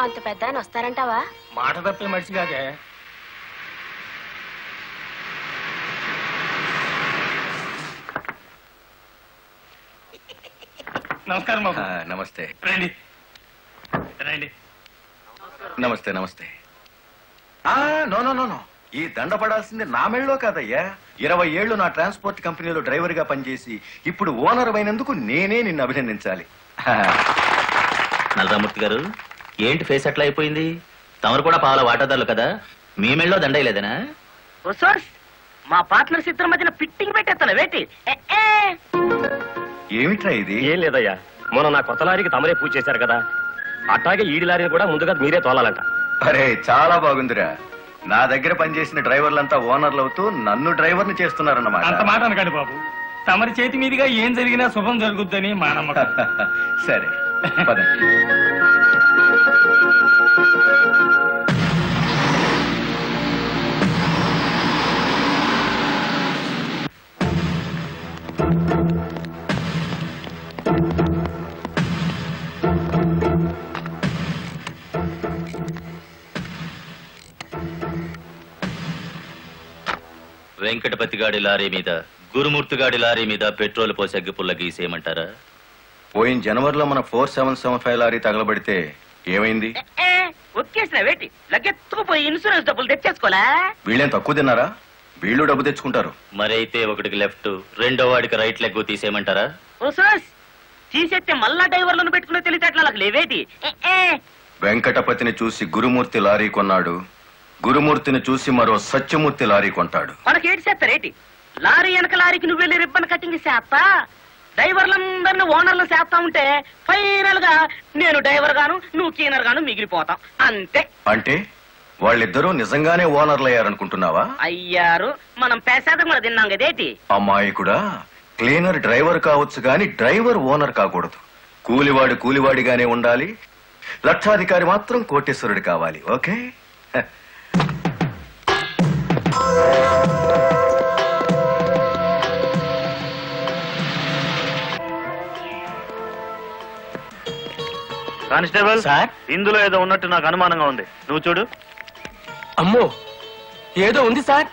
అంత పెద్ద ఆయన వస్తారంటావా? మాట తప్పే మనిషి కాదే. నమస్కారం బాబు. నమస్తే. రండి రండి. నమస్తే నమస్తే. నో నో నో నో, ఈ దండ పడాల్సింది నా మెళ్ళలో కాదయ్యా. 20 ఏళ్లు నా ట్రాన్స్పోర్ట్ కంపెనీలో డ్రైవర్ గా పనిచేసి ఇప్పుడు ఓనర్ అయినందుకు నేనే నిన్ను అభినందించాలి. నల్లరామూర్తి గారు, ఏంటి ఫేస్ అట్లా అయిపోయింది? తమరు కూడా పాల వాటాదారులు కదా, మీ మెళ్ళలో దండయలేదనా? మా పార్ట్నర్స్ ఇద్దరి మధ్యన ఫిట్టింగ్ పెట్టేస్తాను వేటి. ఏమిట్రా ఇది? ఏం లేదయ్యా, మొన్న నా కొత్త లారీకి తమరే పూజ చేశారు కదా, అట్లాగే ఈడి లారీని కూడా ముందుగా మీరే తోలాలంట. అరే చాలా బాగుందిరా. నా దగ్గర పనిచేసిన డ్రైవర్లంతా ఓనర్లు అవుతూ నన్ను డ్రైవర్ని చేస్తున్నారన్నమాట. అంత మాట అనకండి బాబు. తమరి చేతి మీదుగా ఏం జరిగినా శుభం జరుగుద్దని మా నమ్మకం. సరే పదండి. వెంకటపతి గాడి లారీ మీద, గురుమూర్తి గాడి లారీ మీద పెట్రోల్ పోసి అగ్గిపుల్ల గీసేయమంటారా? పోయిన జనవరిలో మన 4775 లారీ తగలబడితే ఏమైంది? ఒక్కేసిన వేటి లగ్గెత్తుకుపోయి ఇన్సూరెన్స్ డబ్బులు తెచ్చేసుకోలే. వీళ్ళేం తక్కువ తిన్నారా? వీళ్ళు డబ్బు తెచ్చుకుంటారు. మరైతే ఒకటికి లెఫ్ట్, రెండో వాడికి రైట్ లెగ్ తీసేయమంటారా? తీసేస్తే మళ్ళా డ్రైవర్లను పెట్టుకునే తెలిసేట్లా లేవేటి. వెంకటపతిని చూసి గురుమూర్తి లారీ కొన్నాడు, గురుమూర్తిని చూసి మరో సత్యమూర్తి లారీ కొంటాడు. మనకేటి చేస్తారేటి? లారీ వెనక లారీకి నువ్వు వెళ్ళి రిబ్బన్ కటింగ్ చేస్తా, డ్రైవర్లందరినీ ఓనర్లు చేస్తా ఉంటే ఫైనల్ గా నేను డ్రైవర్ గాను నువ్వు క్లీనర్ గాను మిగిలిపోతాం అంతే. అంటే వాళ్ళిద్దరూ నిజంగానే ఓనర్లు అయ్యారనుకుంటున్నావా? అయ్యారు, మనం పేసాదం కూడా తిన్నాం కదేటి. అమ్మాయి కూడా క్లీనర్ డ్రైవర్ కావచ్చు గాని డ్రైవర్ ఓనర్ కాకూడదు. కూలివాడు కూలివాడిగానే ఉండాలి, లక్షాధికారి మాత్రం కోటేశ్వరుడు కావాలి. ఓకే? కానిస్టేబుల్ సార్, ఇందులో ఏదో ఉన్నట్టు నాకు అనుమానంగా ఉంది, నువ్వు చూడు. అమ్మో, ఏదో ఉంది సార్.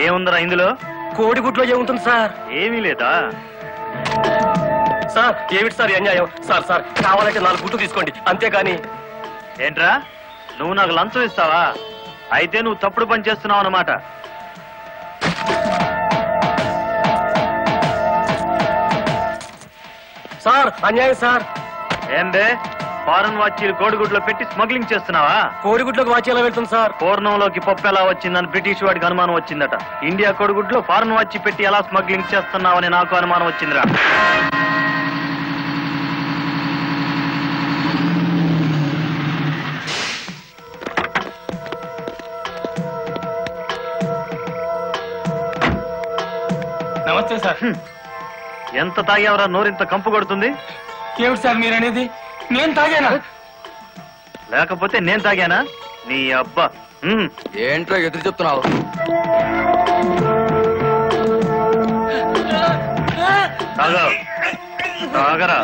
ఏముందరా ఇందులో? కోడిగుడ్లో ఏముంటుంది సార్? ఏమీ లేదా సార్? ఏమిటి సార్ అన్యాయం? సార్ సార్ కావాలంటే 4 గుడ్లు తీసుకోండి, అంతేగాని. ఏంట్రా, నువ్వు నాకు లంచం ఇస్తావా? అయితే నువ్వు తప్పుడు పని చేస్తున్నావు అన్నమాట. సార్ అన్యాయం సార్. ఏందే, ఫారెన్ వాచీలు కోడిగుడ్లో పెట్టి స్మగ్లింగ్ చేస్తున్నావా? కోడిగుడ్లోకి వాచ్ ఎలా వెళ్తుంది సార్? పూర్ణంలోకి పప్పు ఎలా వచ్చిందని బ్రిటిష్ వాడికి అనుమానం వచ్చిందట. ఇండియా కోడిగుడ్లో ఫారెన్ వాచీ పెట్టి ఎలా స్మగ్లింగ్ చేస్తున్నావని నాకు అనుమానం వచ్చిందిరా. నమస్తే సార్. ఎంత తాగావరా నోరింత కంపు కొడుతుంది? ఏమిటి సార్ మీరనేది? నేను తాగానా? లేకపోతే నేను తాగానా? నీ అబ్బా. ఏంట్రా ఎదురు చెప్తున్నావు? తాగరా.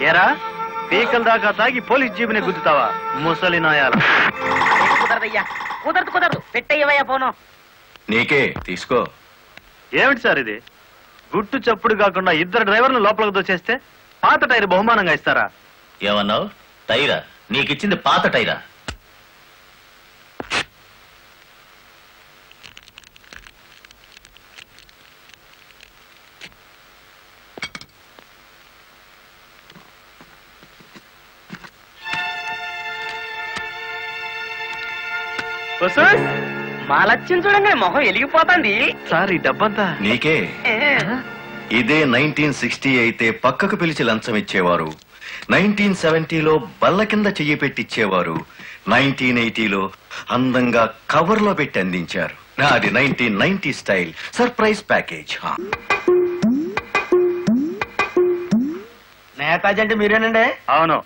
ఏరా, పీకల దాకా తాగి పోలీస్ జీబుని గుద్దుతావా ముసలి నాయాల? కుదరదయ్యా, కుదరదు, పెట్టయ్యవయ్యా పోను. నీకే తీసుకో. ఏమిటి సార్ ఇది? గుట్టు చప్పుడు కాకుండా 2 డ్రైవర్లు లోపలికి దోచేస్తే పాత టైర్ బహుమానంగా ఇస్తారా? ఏమన్నావు? టైరా? నీకిచ్చింది పాత టైరా? మా లక్ష్యం చూడంగా మొహం వెలిగిపోతుంది. సార్ ఈ డబ్బంతా నీకే. ఇదే 1960 అయితే పక్కకు పిలిచి లంచం ఇచ్చేవారు, 1970లో బల్ల కింద చెయ్యి పెట్టిచ్చేవారు, 1980లో అందంగా కవర్ లో పెట్టి అందించారు. నాది 1990 స్టైల్ సర్ప్రైజ్ ప్యాకేజ్. నేతాజీ అంటే మీరేనండి? అవును.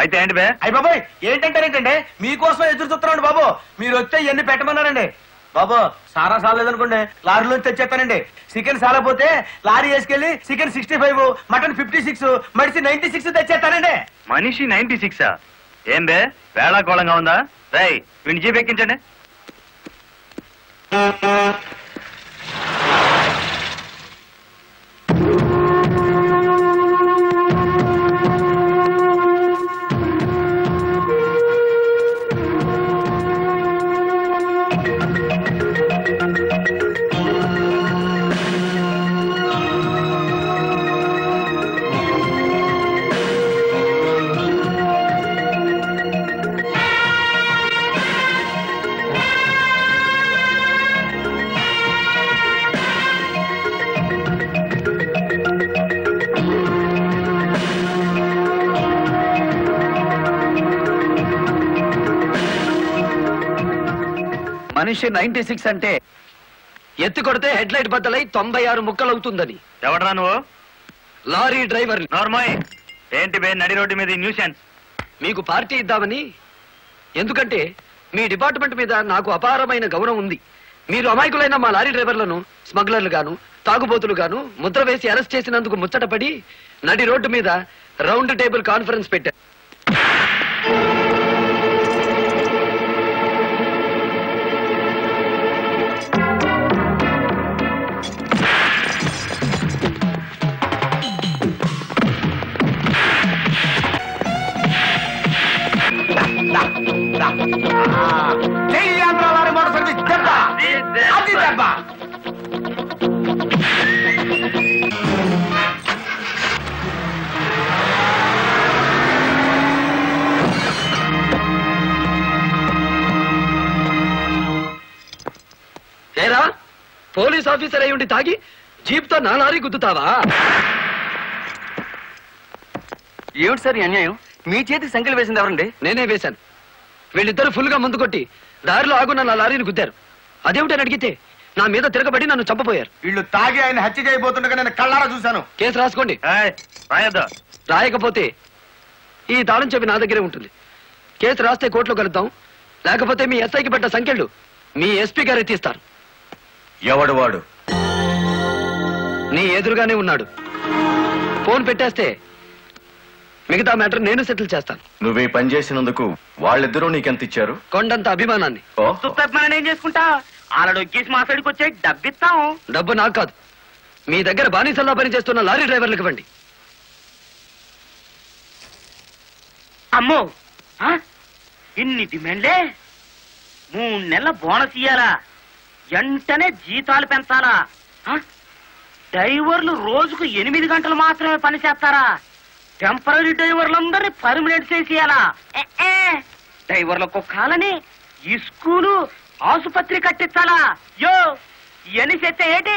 అయితే ఏంటి బే? అయ్య బాబోయ్, ఏంటంటారేంటండి? మీకోసం ఎదురు చూస్తున్నాండి బాబు. మీరు వచ్చే ఇవన్నీ పెట్టమన్నారండి బాబు. సారా సాలేదనుకోండి, లారీలో తెచ్చేస్తానండి. చికెన్ సాలపోతే లారీ వేసుకెళ్లి చికెన్ 65, మటన్ 56, మడిసి 96 తెచ్చేస్తానండి. మనిషి 96? ఏం బే వేళాకోళంగా ఉందా? రై వీడిని జీప్ ఎక్కించండి. మనిషి 96 అంటే ఎత్తి కొడితే హెడ్ లైట్ బద్దలై 96 ముక్కలవుతుందని. ఎవడరా నువ్వు? Lorry driver. నార్మల్. ఏంటి బే నడి రోడ్డు మీద న్యూసెన్స్? మీకు పార్టీ ఇద్దామని. ఎందుకంటే మీ డిపార్ట్మెంట్ మీద నాకు అపారమైన గౌరవం ఉంది. మీరు అమాయకులైన మా లారీ డ్రైవర్లను స్మగ్లర్లు గాను తాగుబోతులు గాను ముద్ర వేసి అరెస్ట్ చేసినందుకు ముచ్చటపడి నడి రోడ్డు మీద రౌండ్ టేబుల్ కాన్ఫరెన్స్ పెట్టారు. ఏరా పోలీస్ ఆఫీసర్ అయి ఉండి తాగి జీప్తో నా లారీ గుద్దుతావా? ఏమిటి సార్ అన్యాయం? మీ చేతికి సంఖ్యలు వేసింది ఎవరండి? నేనే వేశాను. వీళ్ళిద్దరూ ఫుల్ గా ముందు కొట్టి దారిలో ఆగున్న నా లారీని గుద్దారు. అదేమిటని అడిగితే నా మీద తిరగబడి నన్ను చంపపోయారు. వీళ్ళు తాగి ఆయన హత్య చేయబోతుండగా నేను కళ్ళారా చూశాను. కేసు రాసుకోండి. రాయద్దా? రాయకపోతే ఈ తాళం చెవి నా దగ్గరే ఉంటుంది. కేసు రాస్తే కోర్టులో కలుద్దాం. లేకపోతే మీ ఎస్ఐకి పెట్ట సంఖ్యలు మీ ఎస్పీ గారు ఎత్తిస్తారు. ఎవడు వాడు? నీ ఎదురుగానే ఉన్నాడు. ఫోన్ పెట్టేస్తే మిగతా మ్యాటర్ నేను సెటిల్ చేస్తాను. నువ్వే పని చేసినందుకు వాళ్ళిద్దరూ నీకెంత ఇచ్చారు? కొండంత అభిమానాన్ని. మనం ఏం చేసుకుంటా? ఆలడొక్కేసి మా సైడ్కి వచ్చే డబ్బిస్తాం. డబ్బు నాకు కాదు, మీ దగ్గర బానిసల్లా పనిచేస్తున్న లారీ డ్రైవర్లకు ఇవ్వండి. అమ్మో, ఇన్ని డిమాండ్లే? 3 నెలల బోనస్ ఇయ్యాలా? వెంటనే జీతాలు పెంచాలా? డ్రైవర్లు రోజుకు 8 గంటలు మాత్రమే పని చేస్తారా? టెంపరీ డ్రైవర్లందరినీ పర్మనెంట్ చేసేయాలా? డ్రైవర్లకు కాలని ఈ స్కూలు ఆసుపత్రి కట్టించాలా? యో ఇవన్నీ చేస్తే ఏంటి?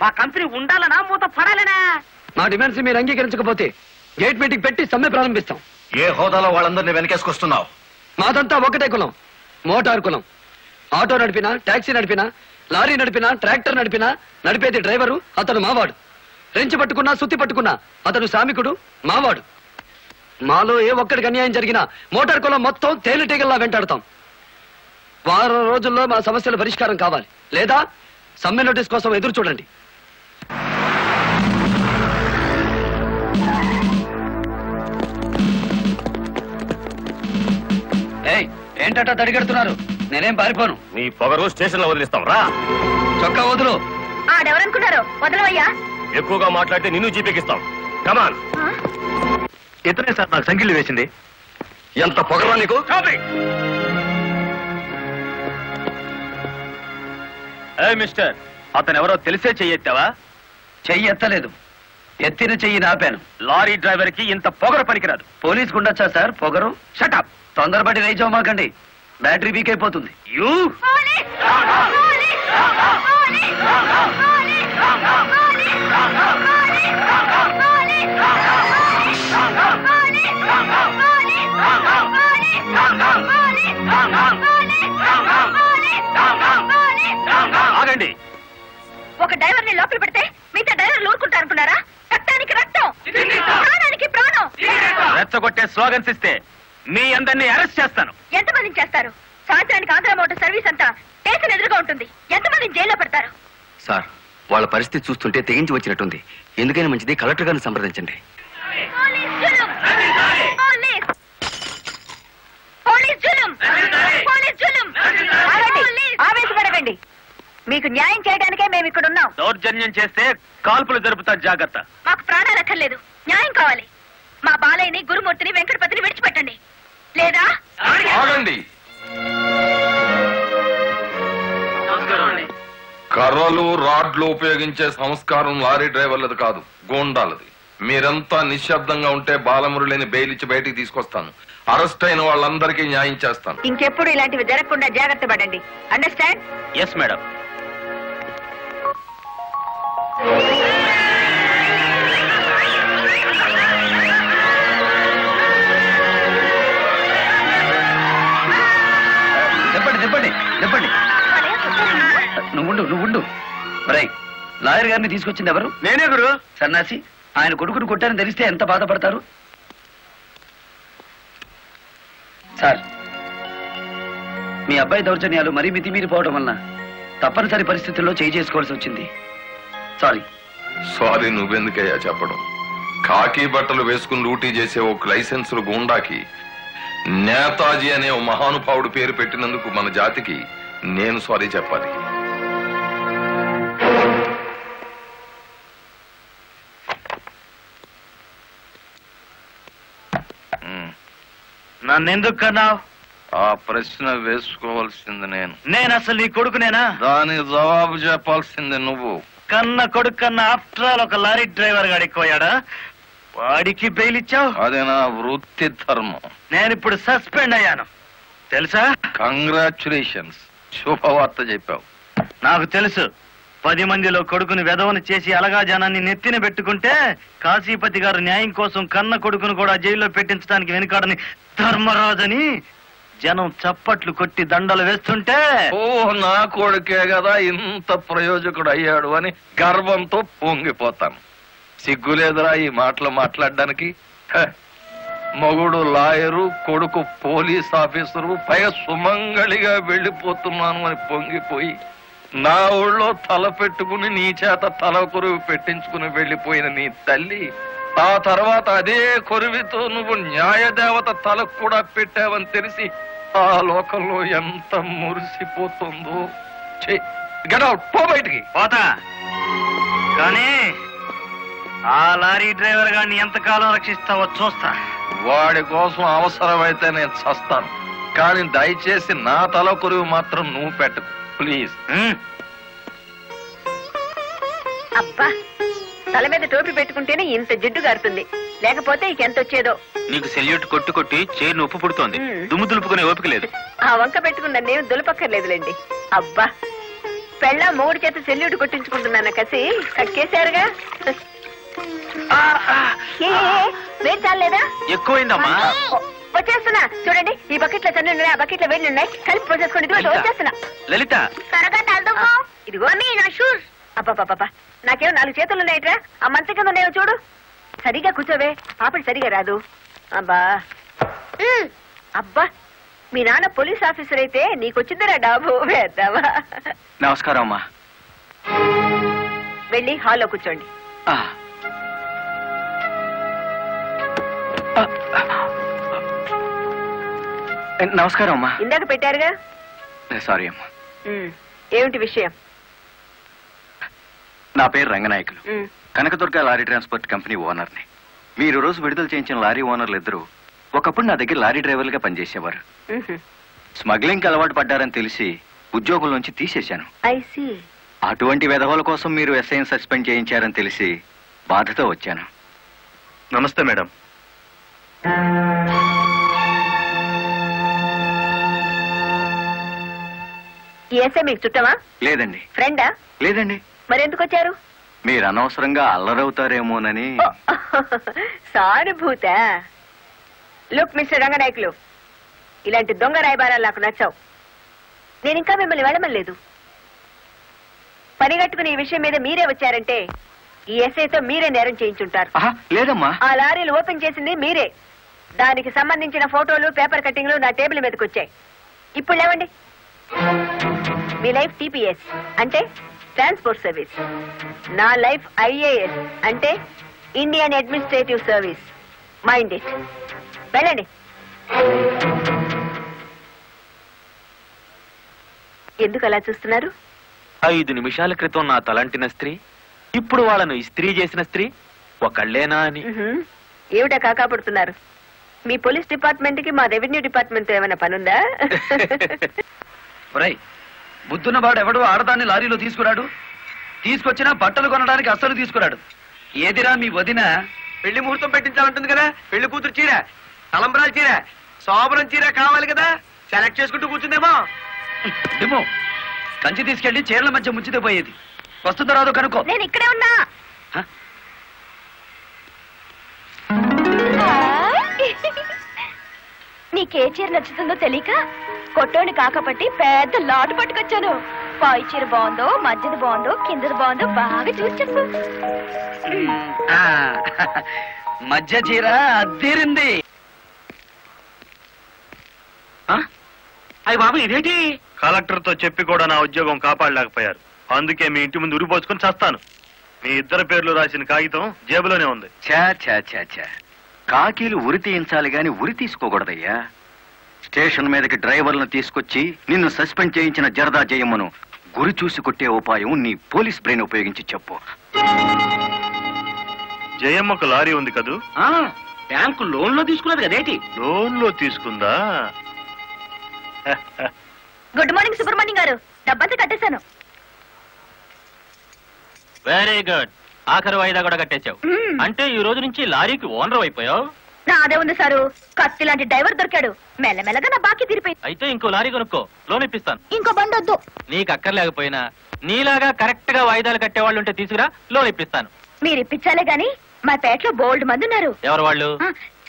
మా కంపెనీ ఉండాలనా మూత పడాలనా? మా డిమాండ్స్ మీరు అంగీకరించకపోతే గేట్ మీటింగ్ పెట్టి సమ్మె ప్రారంభిస్తాం. ఏ హోదాలో వాళ్ళందరినీ వెనకేసుకొస్తున్నావు? మాదంతా ఒకటే కులం, మోటార్ కులం. ఆటో నడిపినా, టాక్సీ నడిపినా, లారీ నడిపినా, ట్రాక్టర్ నడిపినా నడిపేది డ్రైవరు, అతను మావాడు. రెంచి పట్టుకున్నా, సుత్తి పట్టుకున్నా అతను శ్రామికుడు, మావాడు. మాలో ఏ ఒక్కడికి అన్యాయం జరిగినా మోటార్ కులం మొత్తం తేలిటీగల్లా వెంటాడతాం. వారం రోజుల్లో మా సమస్యల పరిష్కారం కావాలి, లేదా సమ్మె నోటీస్ కోసం ఎదురు చూడండి. ఏంటట తడిగడుతున్నారు? నేనేం పారిపోను. నీ పొగరు స్టేషన్ లో వదిలిస్తాం రా. చొక్కా వదులు. ఆడెవరనుకున్నారు? వదలవయ్యా. ఎక్కువగా మాట్లాడితే నిన్ను జీపెక్కిస్తాం. కమాన్. ఇతనే సార్ నాకు సంఖ్యలు వేసింది. ఎంత పొగరా నీకు? మిస్టర్, అతను ఎవరో తెలిసే చెయ్యెత్తావా? చెయ్యి ఎత్తలేదు, ఎత్తిన చెయ్యి నాపాను. లారీ డ్రైవర్ కి ఇంత పొగరు పనికిరాదు. పోలీస్ ఉండొచ్చా సార్ పొగరు? షటప్. తొందరపడి రైజోమాకండి, బ్యాటరీ వీక్ అయిపోతుంది. యూ ఆగండి. ఒక డ్రైవర్ ని లోపల పెడితే మిగతా డ్రైవర్లు ఊరుకుంటారు అనుకున్నారా? రక్తానికి రక్తం, ప్రాణానికి ప్రాణం. రెచ్చగొట్టే స్లోగన్స్ ఇస్తే మీ అందరినీ అరెస్ట్ చేస్తాను. ఎంతమందిని చేస్తారు? సాయంత్రానికి ఆంధ్ర మోటార్ సర్వీస్ అంతా స్టేషన్ ఎదురుగా ఉంటుంది. ఎంతమందిని జైల్లో పెడతారు? సార్, వాళ్ళ పరిస్థితి చూస్తుంటే తెగించి వచ్చినట్టుంది. ఎందుకైనా మంచిది కలెక్టర్ గారిని సంప్రదించండి. పోలీస్ జులుం! పోలీస్! పోలీస్ జులుం! పోలీస్ జులుం! ఆగండి! ఆవేశపడకండి. మీకు న్యాయం చేయడానికే మేము ఇక్కడ ఉన్నాం. దౌర్జన్యం చేస్తే కాల్పులు జరుపుతా, జాగ్రత్త. మాకు ప్రాణాలు అక్కర్లేదు, న్యాయం కావాలి. మా బాలయ్యని, గురుమూర్తిని, వెంకటపతిని విడిచిపెట్టండి. లేదా ఆగండి. కర్రలు రాడ్లు ఉపయోగించే సంస్కారం లారీ డ్రైవర్లది కాదు, గూండాలది. మీరంతా నిశ్శబ్దంగా ఉంటే బాలమురళిని బెయిల్ ఇచ్చి బయటికి తీసుకొస్తాను. అరెస్ట్ అయిన వాళ్ళందరికీ న్యాయం చేస్తాను. ఇంకెప్పుడు ఇలాంటివి జరగకుండా జాగ్రత్త పడండి. అండర్స్టాండ్? Yes madam. చెప్పండి. నువ్వుండు. రై, లాయర్ గారిని తీసుకొచ్చింది ఎవరు? నేనే గురు. సన్నాసి, ఆయన కొడుకును కొట్టారని తెలిస్తే ఎంత బాధపడతారు? సార్, మీ అబ్బాయి దౌర్జన్యాలు మరీ మితిమీరిపోవడం వలన తప్పనిసరి పరిస్థితుల్లో చేయి చేసుకోవాల్సి వచ్చింది. సారీ నువ్వెందుకయ్యా చెప్పడం? కాకి బట్టలు వేసుకుని డ్యూటీ చేసే ఒక లైసెన్సులు గూండాకి నేతాజీ అనే ఓ మహానుభావుడు పేరు పెట్టినందుకు మన జాతికి నేను సారీ చెప్పాలి. నన్నెందుకు కన్నావు? ఆ ప్రశ్న వేసుకోవాల్సింది నేను అసలు నీ కొడుకునేనా? దానికి జవాబు చెప్పాల్సింది నువ్వు. కన్న కొడుకు కన్నా ఆఫ్టర్ ఆల్ ఒక లారీ డ్రైవర్ గాడిపోయాడా? వాడికి బెయిల్ ఇచ్చావు? అది నా వృత్తి ధర్మం. నేను ఇప్పుడు సస్పెండ్ అయ్యాను తెలుసా? కంగ్రాచులేషన్స్, శుభవార్త చెప్పావు. నాకు తెలుసు. 10 మందిలో కొడుకుని వెధవను చేసి అలగా జనాన్ని నెత్తిన పెట్టుకుంటే కాశీపతి గారు న్యాయం కోసం కన్న కొడుకును కూడా జైల్లో పెట్టించడానికి వెనుకాడని ధర్మరాజని జనం చప్పట్లు కొట్టి దండలు వేస్తుంటే, ఓ నా కొడుకే కదా ఇంత ప్రయోజకుడు అయ్యాడు అని గర్వంతో పొంగిపోతాను. సిగ్గులేదురా ఈ మాటలు మాట్లాడడానికి? మగుడు లాయరు, కొడుకు పోలీస్ ఆఫీసరు, పైగా సుమంగళిగా వెళ్ళిపోతున్నాను అని పొంగిపోయి నా ఊళ్ళో తల పెట్టుకుని నీ చేత తల కొరువు పెట్టించుకుని వెళ్ళిపోయిన నీ తల్లి ఆ తర్వాత అదే కొరువితో నువ్వు న్యాయదేవత తలకు కూడా పెట్టావని తెలిసి ఆ లోకంలో ఎంత మురిసిపోతుందో. గెట్ అవుట్, పో బయటికి. పోతా, కానీ ఆ లారీ డ్రైవర్ గారిని ఎంతకాలం రక్షిస్తావో చూస్తా. వాడి కోసం అవసరమైతే నేను చస్తాను, కానీ దయచేసి నా తల కొరువు మాత్రం నువ్వు పెట్టకు ప్లీజ్. అబ్బా, తల మీద టోపీ పెట్టుకుంటేనే ఇంత జిడ్డు గారుతుంది, లేకపోతే ఇంకెంత వచ్చేదో. నీకు సెల్యూట్ కొట్టు కొట్టి చేరు ఉప్పు పుడుతోంది, దుమ్ము దులుపుకునే ఓపిక లేదు. ఆ వంక పెట్టుకున్న నేను దులపక్కర్లేదులేండి. అబ్బా, పెళ్ళ మూడు చేత సెల్యూట్ కొట్టించుకుంటున్నాను కసి కక్కేశారుగా. వేడి చాలేదా? ఎక్కువైందమ్మా. వచ్చేస్తున్నా చూడండి. ఈ బకెట్ లో చన్ని ఉన్నాయి, ఆ బకెట్ లో వేడి ఉన్నాయి, కలిపి పోసేసుకోండి. ఇదిగో వచ్చేస్తున్నా. లలిత, త్వరగా తలదుకో. ఇదిగో నా షూస్. అబ్బా, నాకేమో 4 చేతులు ఉన్నాయిట్రా. ఆ మంచం కింద ఉన్నాయో చూడు. సరిగా కూర్చోవే, పాపడి సరిగా రాదు. అబ్బా, మీ నాన్న పోలీస్ ఆఫీసర్ అయితే నీకొచ్చిందిరా డాబు. వేద్దామా? నమస్కారం అమ్మా. వెళ్ళి హాల్లో కూర్చోండి. నమస్కారం అమ్మా. ఇందాక పెట్టారుగా. సారీ అమ్మా. ఏమిటి విషయం? నా పేరు Ranganayakulu, Kanakadurga lorry transport company ఓనర్ని. మీరు రోజు విడుదల చేయించిన లారీ ఓనర్లు ఇద్దరు ఒకప్పుడు నా దగ్గర లారీ డ్రైవర్లుగా పనిచేసేవారు. స్మగ్లింగ్ కి అలవాటు పడ్డారని తెలిసి ఉద్యోగుల నుంచి తీసేశాను. అటువంటి వెధవల కోసం మీరు ఎస్ఐని సస్పెండ్ చేయించారని తెలిసి బాధతో వచ్చాను. నమస్తే మేడం. ఈ ఎస్ఐ మీకు చుట్టమా? లేదండి. ఫ్రెండా? లేదండి. మరెందుకు వచ్చారు? మీరు అనవసరంగా అల్లరవుతారేమోనని. సానుభూత. లుక్ మిస్టర్ రంగనాయకులు, ఇలాంటి దొంగ రాయబారాలు నాకు నచ్చావు. నేను ఇంకా మిమ్మల్ని వెళ్ళమలేదు. పనిగట్టుకుని ఈ విషయం మీద మీరే వచ్చారంటే ఈ ఎస్ఐతో మీరే నేరం చేయించుంటారు. లేదమ్మా. ఆ లారీలు ఓపెన్ చేసింది మీరే. దానికి సంబంధించిన ఫోటోలు పేపర్ కట్టింగ్లు నా టేబుల్ మీదకి వచ్చాయి. ఇప్పుడు లేవండి. మీ లైఫ్ టీపీఎస్ అంటే ట్రాన్స్పోర్ట్ సర్వీస్, నా లైఫ్ ఐఏఎస్ అంటే Indian administrative service. Mind it. వెళ్ళండి. ఎందుకు అలా చూస్తున్నారు? 5 నిమిషాల క్రితం నా తలంటిన స్త్రీ ఇప్పుడు వాళ్ళను ఇస్త్రీ చేసిన స్త్రీ ఒకళ్ళేనా అని. ఏమిటా కాకాపడుతున్నారు? మీ పోలీస్ డిపార్ట్మెంట్ కి మా రెవెన్యూ డిపార్ట్మెంట్ తో ఏమైనా పనుందా? బుద్ధున్నవాడు ఎవడు ఆడదాన్ని లారీలో తీసుకురాడు, తీసుకొచ్చినా బట్టలు కొనడానికి అస్సలు తీసుకురాడు. ఏదిరా మీ వదిన? పెళ్లి ముహూర్తం పెట్టించాలంటుంది కదా. పెళ్లి కూతురు చీర, తలంబరాల చీర, శోభనం చీర కావాలి కదా. సెలెక్ట్ చేసుకుంటూ కూర్చుందేమో. ఏమో కంచి తీసుకెళ్లి చీరల మధ్య ముంచితే పోయేది. వస్తుందో రాదో కనుక్కో. నేను ఇక్కడే ఉన్నా. నీకే చీర నచ్చుతుందో తెలియక కొట్టోని కాకపట్టి పెద్ద లాటు పట్టుకొచ్చాను. పై చీర బాగుందో, మధ్యది బాగుందో, కిందది బాగుందో బాగా చూసి చెప్పు. మధ్య చీర అద్దీరింది. అయ్య బాబు ఇదేంటి? కలెక్టర్ తో చెప్పి కూడా నా ఉద్యోగం కాపాడలేకపోయారు. అందుకే మీ ఇంటి ముందు ఉరిపోసుకుని చస్తాను. మీ ఇద్దరు పేర్లు రాసిన కాగితం జేబులోనే ఉంది. చా కాకీలు ఉరి తీయించాలి గాని ఉరి తీసుకోకూడదయ్యా. స్టేషన్ మీదకి డ్రైవర్లను తీసుకొచ్చి నిన్ను సస్పెండ్ చేయించిన జరదా జయమ్మను గురి చూసి కొట్టే ఉపాయం నీ పోలీస్ బ్రెయిన్ ఉపయోగించి చెప్పు. జయమ్మకు లారీ ఉంది కదూ? బ్యాంకు లోన్ లో తీసుకున్నది కదేటి? లోన్ లో తీసుకుందా? గుడ్ మార్నింగ్ సుబ్రహ్మణ్యం గారు. డబ్బంతా కట్టేశాను. Very good. ఆఖరి వాయిదా కూడా కట్టేశావు. అంటే ఈ రోజు నుంచి లారీకి ఓనర్ అయిపోయావు. నాదే ఉంది సారు. కత్తి లాంటి డ్రైవర్ దొరికాడు. మెల్లమెల్లగా నా బాకీ తీరిపోయింది. అయితే ఇంకో లారీ కొనుక్కో, లోన్ ఇప్పిస్తాను. ఇంకో బండి వద్దు. నీకు అక్కర్లేకపోయినా నీలాగా కరెక్ట్ గా వాయిదాలు కట్టేవాళ్ళు ఉంటే తీసుకురా, లోన్ ఇప్పిస్తాను. మీరు ఇప్పించాలే గాని మా పేటలో బోల్డ్ మంది ఉన్నారు. ఎవరు వాళ్ళు?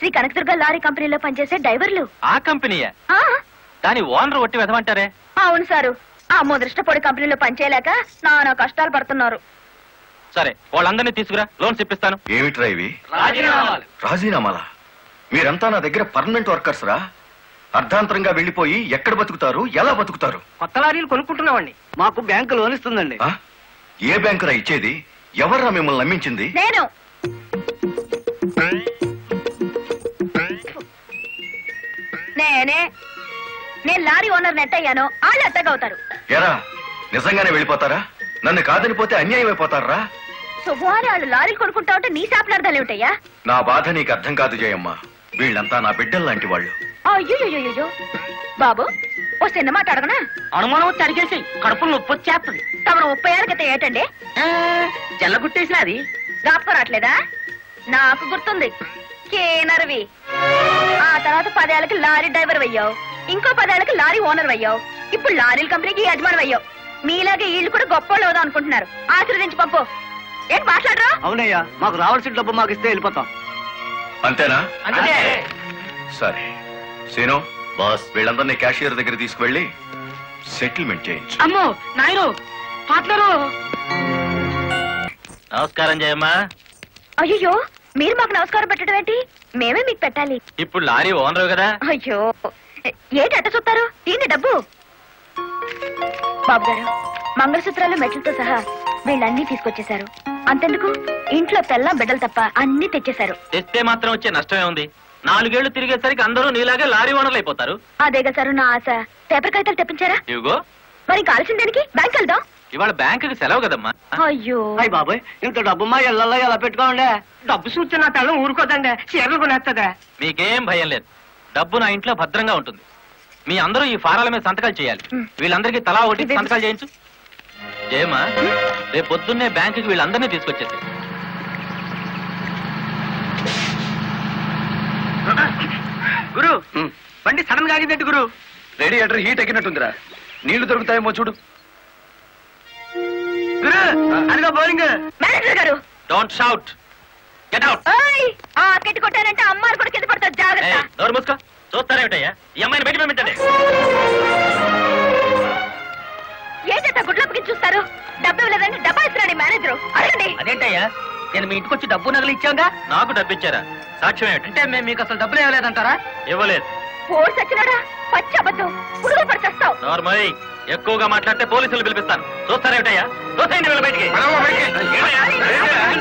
శ్రీ కనకదుర్గ లారీ కంపెనీలో పనిచేసే డ్రైవర్లు. ఆ కంపెనీయే? దాని ఓనర్ ఒట్టి వెదమంటారే? అవును సారు. ఆ ముదృష్టపొడి కంపెనీలో పనిచేయలేక నానా కష్టాలు పడుతున్నారు. సరే, వాళ్ళందరినీ తీసుకురా, లోన్స్ ఇప్పిస్తాను. ఏమిట్రా ఇవి? రాజీనామాలా? మీరంతా నా దగ్గర పర్మనెంట్ వర్కర్స్ రా. అర్ధాంతరంగా వెళ్లిపోయి ఎక్కడ బతుకుతారు, ఎలా బతుకుతారు? కొత్త లారీలు కొనుక్కుంటున్నామండి. మాకు బ్యాంకు లోన్ ఇస్తుందండి. ఏ బ్యాంకురా ఇచ్చేది? ఎవర్రా మిమ్మల్ని నమ్మించింది? నేను. నేను లారీ ఓనర్ నెట్ అయ్యాను. వాళ్ళు ఎట్టగవుతారు. ఎరా నిజంగానే వెళ్ళిపోతారా? నన్ను కాదనిపోతే అన్యాయం అయిపోతారా? శుభవారి వాళ్ళు లారీలు కొనుక్కుంటా ఉంటే నీ శాపలార్థాలు ఏమిటయ్యా? నా బాధ నీకు అర్థం కాదు జయమ్మ. వీళ్ళంతా నా బిడ్డల్లాంటి వాళ్ళు. అయ్యో బాబు, ఓ చిన్న మాట అడగనా? అనుమానం వచ్చి అడిగేసి కడుపులో నొప్పి వచ్చేస్తుంది. తమరు 30 ఏళ్ళ క్రితం ఏటండి జల్లగుట్టేసిన అది జ్ఞాపకం రావట్లేదా? నాకు గుర్తుంది. కేనర్వి. ఆ తర్వాత 10 ఏళ్ళకి లారీ డ్రైవర్ అయ్యావు. ఇంకో 10 ఏళ్ళకి లారీ ఓనర్ అయ్యావు. ఇప్పుడు లారీల కంపెనీకి యజమాని అయ్యావు. మీలాగే వీళ్ళు కూడా గొప్ప అవుదాం అనుకుంటున్నారు. ఆశీర్వదించి పంపు. ఏం మాట్లాడరా? అవునయ్యా, మాకు రావాల్సిన డబ్బు మాకు ఇస్తే వెళ్ళిపోతాం. అంతేనా? అంతే. సరే సీను బాస్, వీళ్ళందరినీ క్యాషియర్ దగ్గర తీసుకువెళ్ళి సెటిల్మెంట్ చేయించు. అమ్మో నాయను పాటలరు. నమస్కారం జయమ్మా. అయ్యో, మీరు మాకు నమస్కారం పెట్టడం ఏంటి? మేమే మీకు పెట్టాలి. ఇప్పుడు లారీ ఓనరు కదా. అయ్యో, ఏంటి అట్ట చూస్తారు? తీయండి డబ్బు. బాబు గారు, మంగళసూత్రాలు మెట్లతో సహా వీళ్ళన్నీ తీసుకొచ్చేశారు. అంతెందుకు, ఇంట్లో పెళ్ళం బిడ్డలు తప్ప అన్ని తెచ్చేశారు. తెస్తే మాత్రం వచ్చే నష్టమే ఉంది. 4 ఏళ్లు తిరిగేసరికి అందరూ నీలాగే లారీ ఓనర్లు అయిపోతారు. అదేగా సారు నా ఆశ. పేపర్ కాగితాలు తెప్పించారా? ఇవిగో. మరి కాల్సిన దానికి బ్యాంక్ వెళ్దాం. ఇవాళ బ్యాంకుకి సెలవు కదమ్మా. అయ్యో అయ్యి బాబాయ్, ఇంత డబ్బు మా ఇళ్ళల్లో ఎలా పెట్టుకోండి? డబ్బు చూస్తే నా తెల్లం ఊరుకోదండి. చీరలు కొనేస్తుందా? మీకేం భయం లేదు. డబ్బు నా ఇంట్లో భద్రంగా ఉంటుంది. మీ అందరూ ఈ ఫారాల మీద సంతకాలు చేయాలి. వీళ్ళందరికీ తలా ఒకటి సంతకాలు చేయించు. జయమ్మా, రేపు పొద్దున్నే బ్యాంకుకి వీళ్ళందరినీ తీసుకొచ్చేసి. గురు, బండి సడన్ గా ఆగిందంటే గురు. Radiator heat ఎక్కినట్టుందిరా. నీళ్లు దొరుకుతాయేమో చూడు. గురు, అదిగో బౌలింగ్. మేనేజర్ గారు, డోంట్ షౌట్. Get out. ఆ కెట్టి కొట్టారంటే అమ్మాయిలు కూడా కింద పడతారు. జాగ్రత్త. నోరు మూసుకో. చూస్తారేమిటయ్యా? ఈ అమ్మాయిని బయట పంపించండి. ఏంటంటే గుడ్లప్పకి చూస్తారు? డబ్బు ఇవ్వలేదంటే డబ్బా ఇస్తున్నాడు మేనేజర్. అడగండి. అదేంటయ్యా, నేను మీ ఇంటికి వచ్చి డబ్బు నగలు ఇచ్చాగా. నాకు డబ్బు ఇచ్చారా? సాక్ష్యం ఏంటి? అంటే మేము మీకు అసలు డబ్బులు ఇవ్వలేదంటారా? ఇవ్వలేదు. పోరు సచ్చినాడా, పచ్చి అబద్ధం, పురుగులు పడిచేస్తావు. నార్మల్ ఎక్కువగా మాట్లాడితే పోలీసులు పిలిపిస్తాను. చూస్తారేమిటయ్యా? చూస్తాయండి వీళ్ళ బయటికి.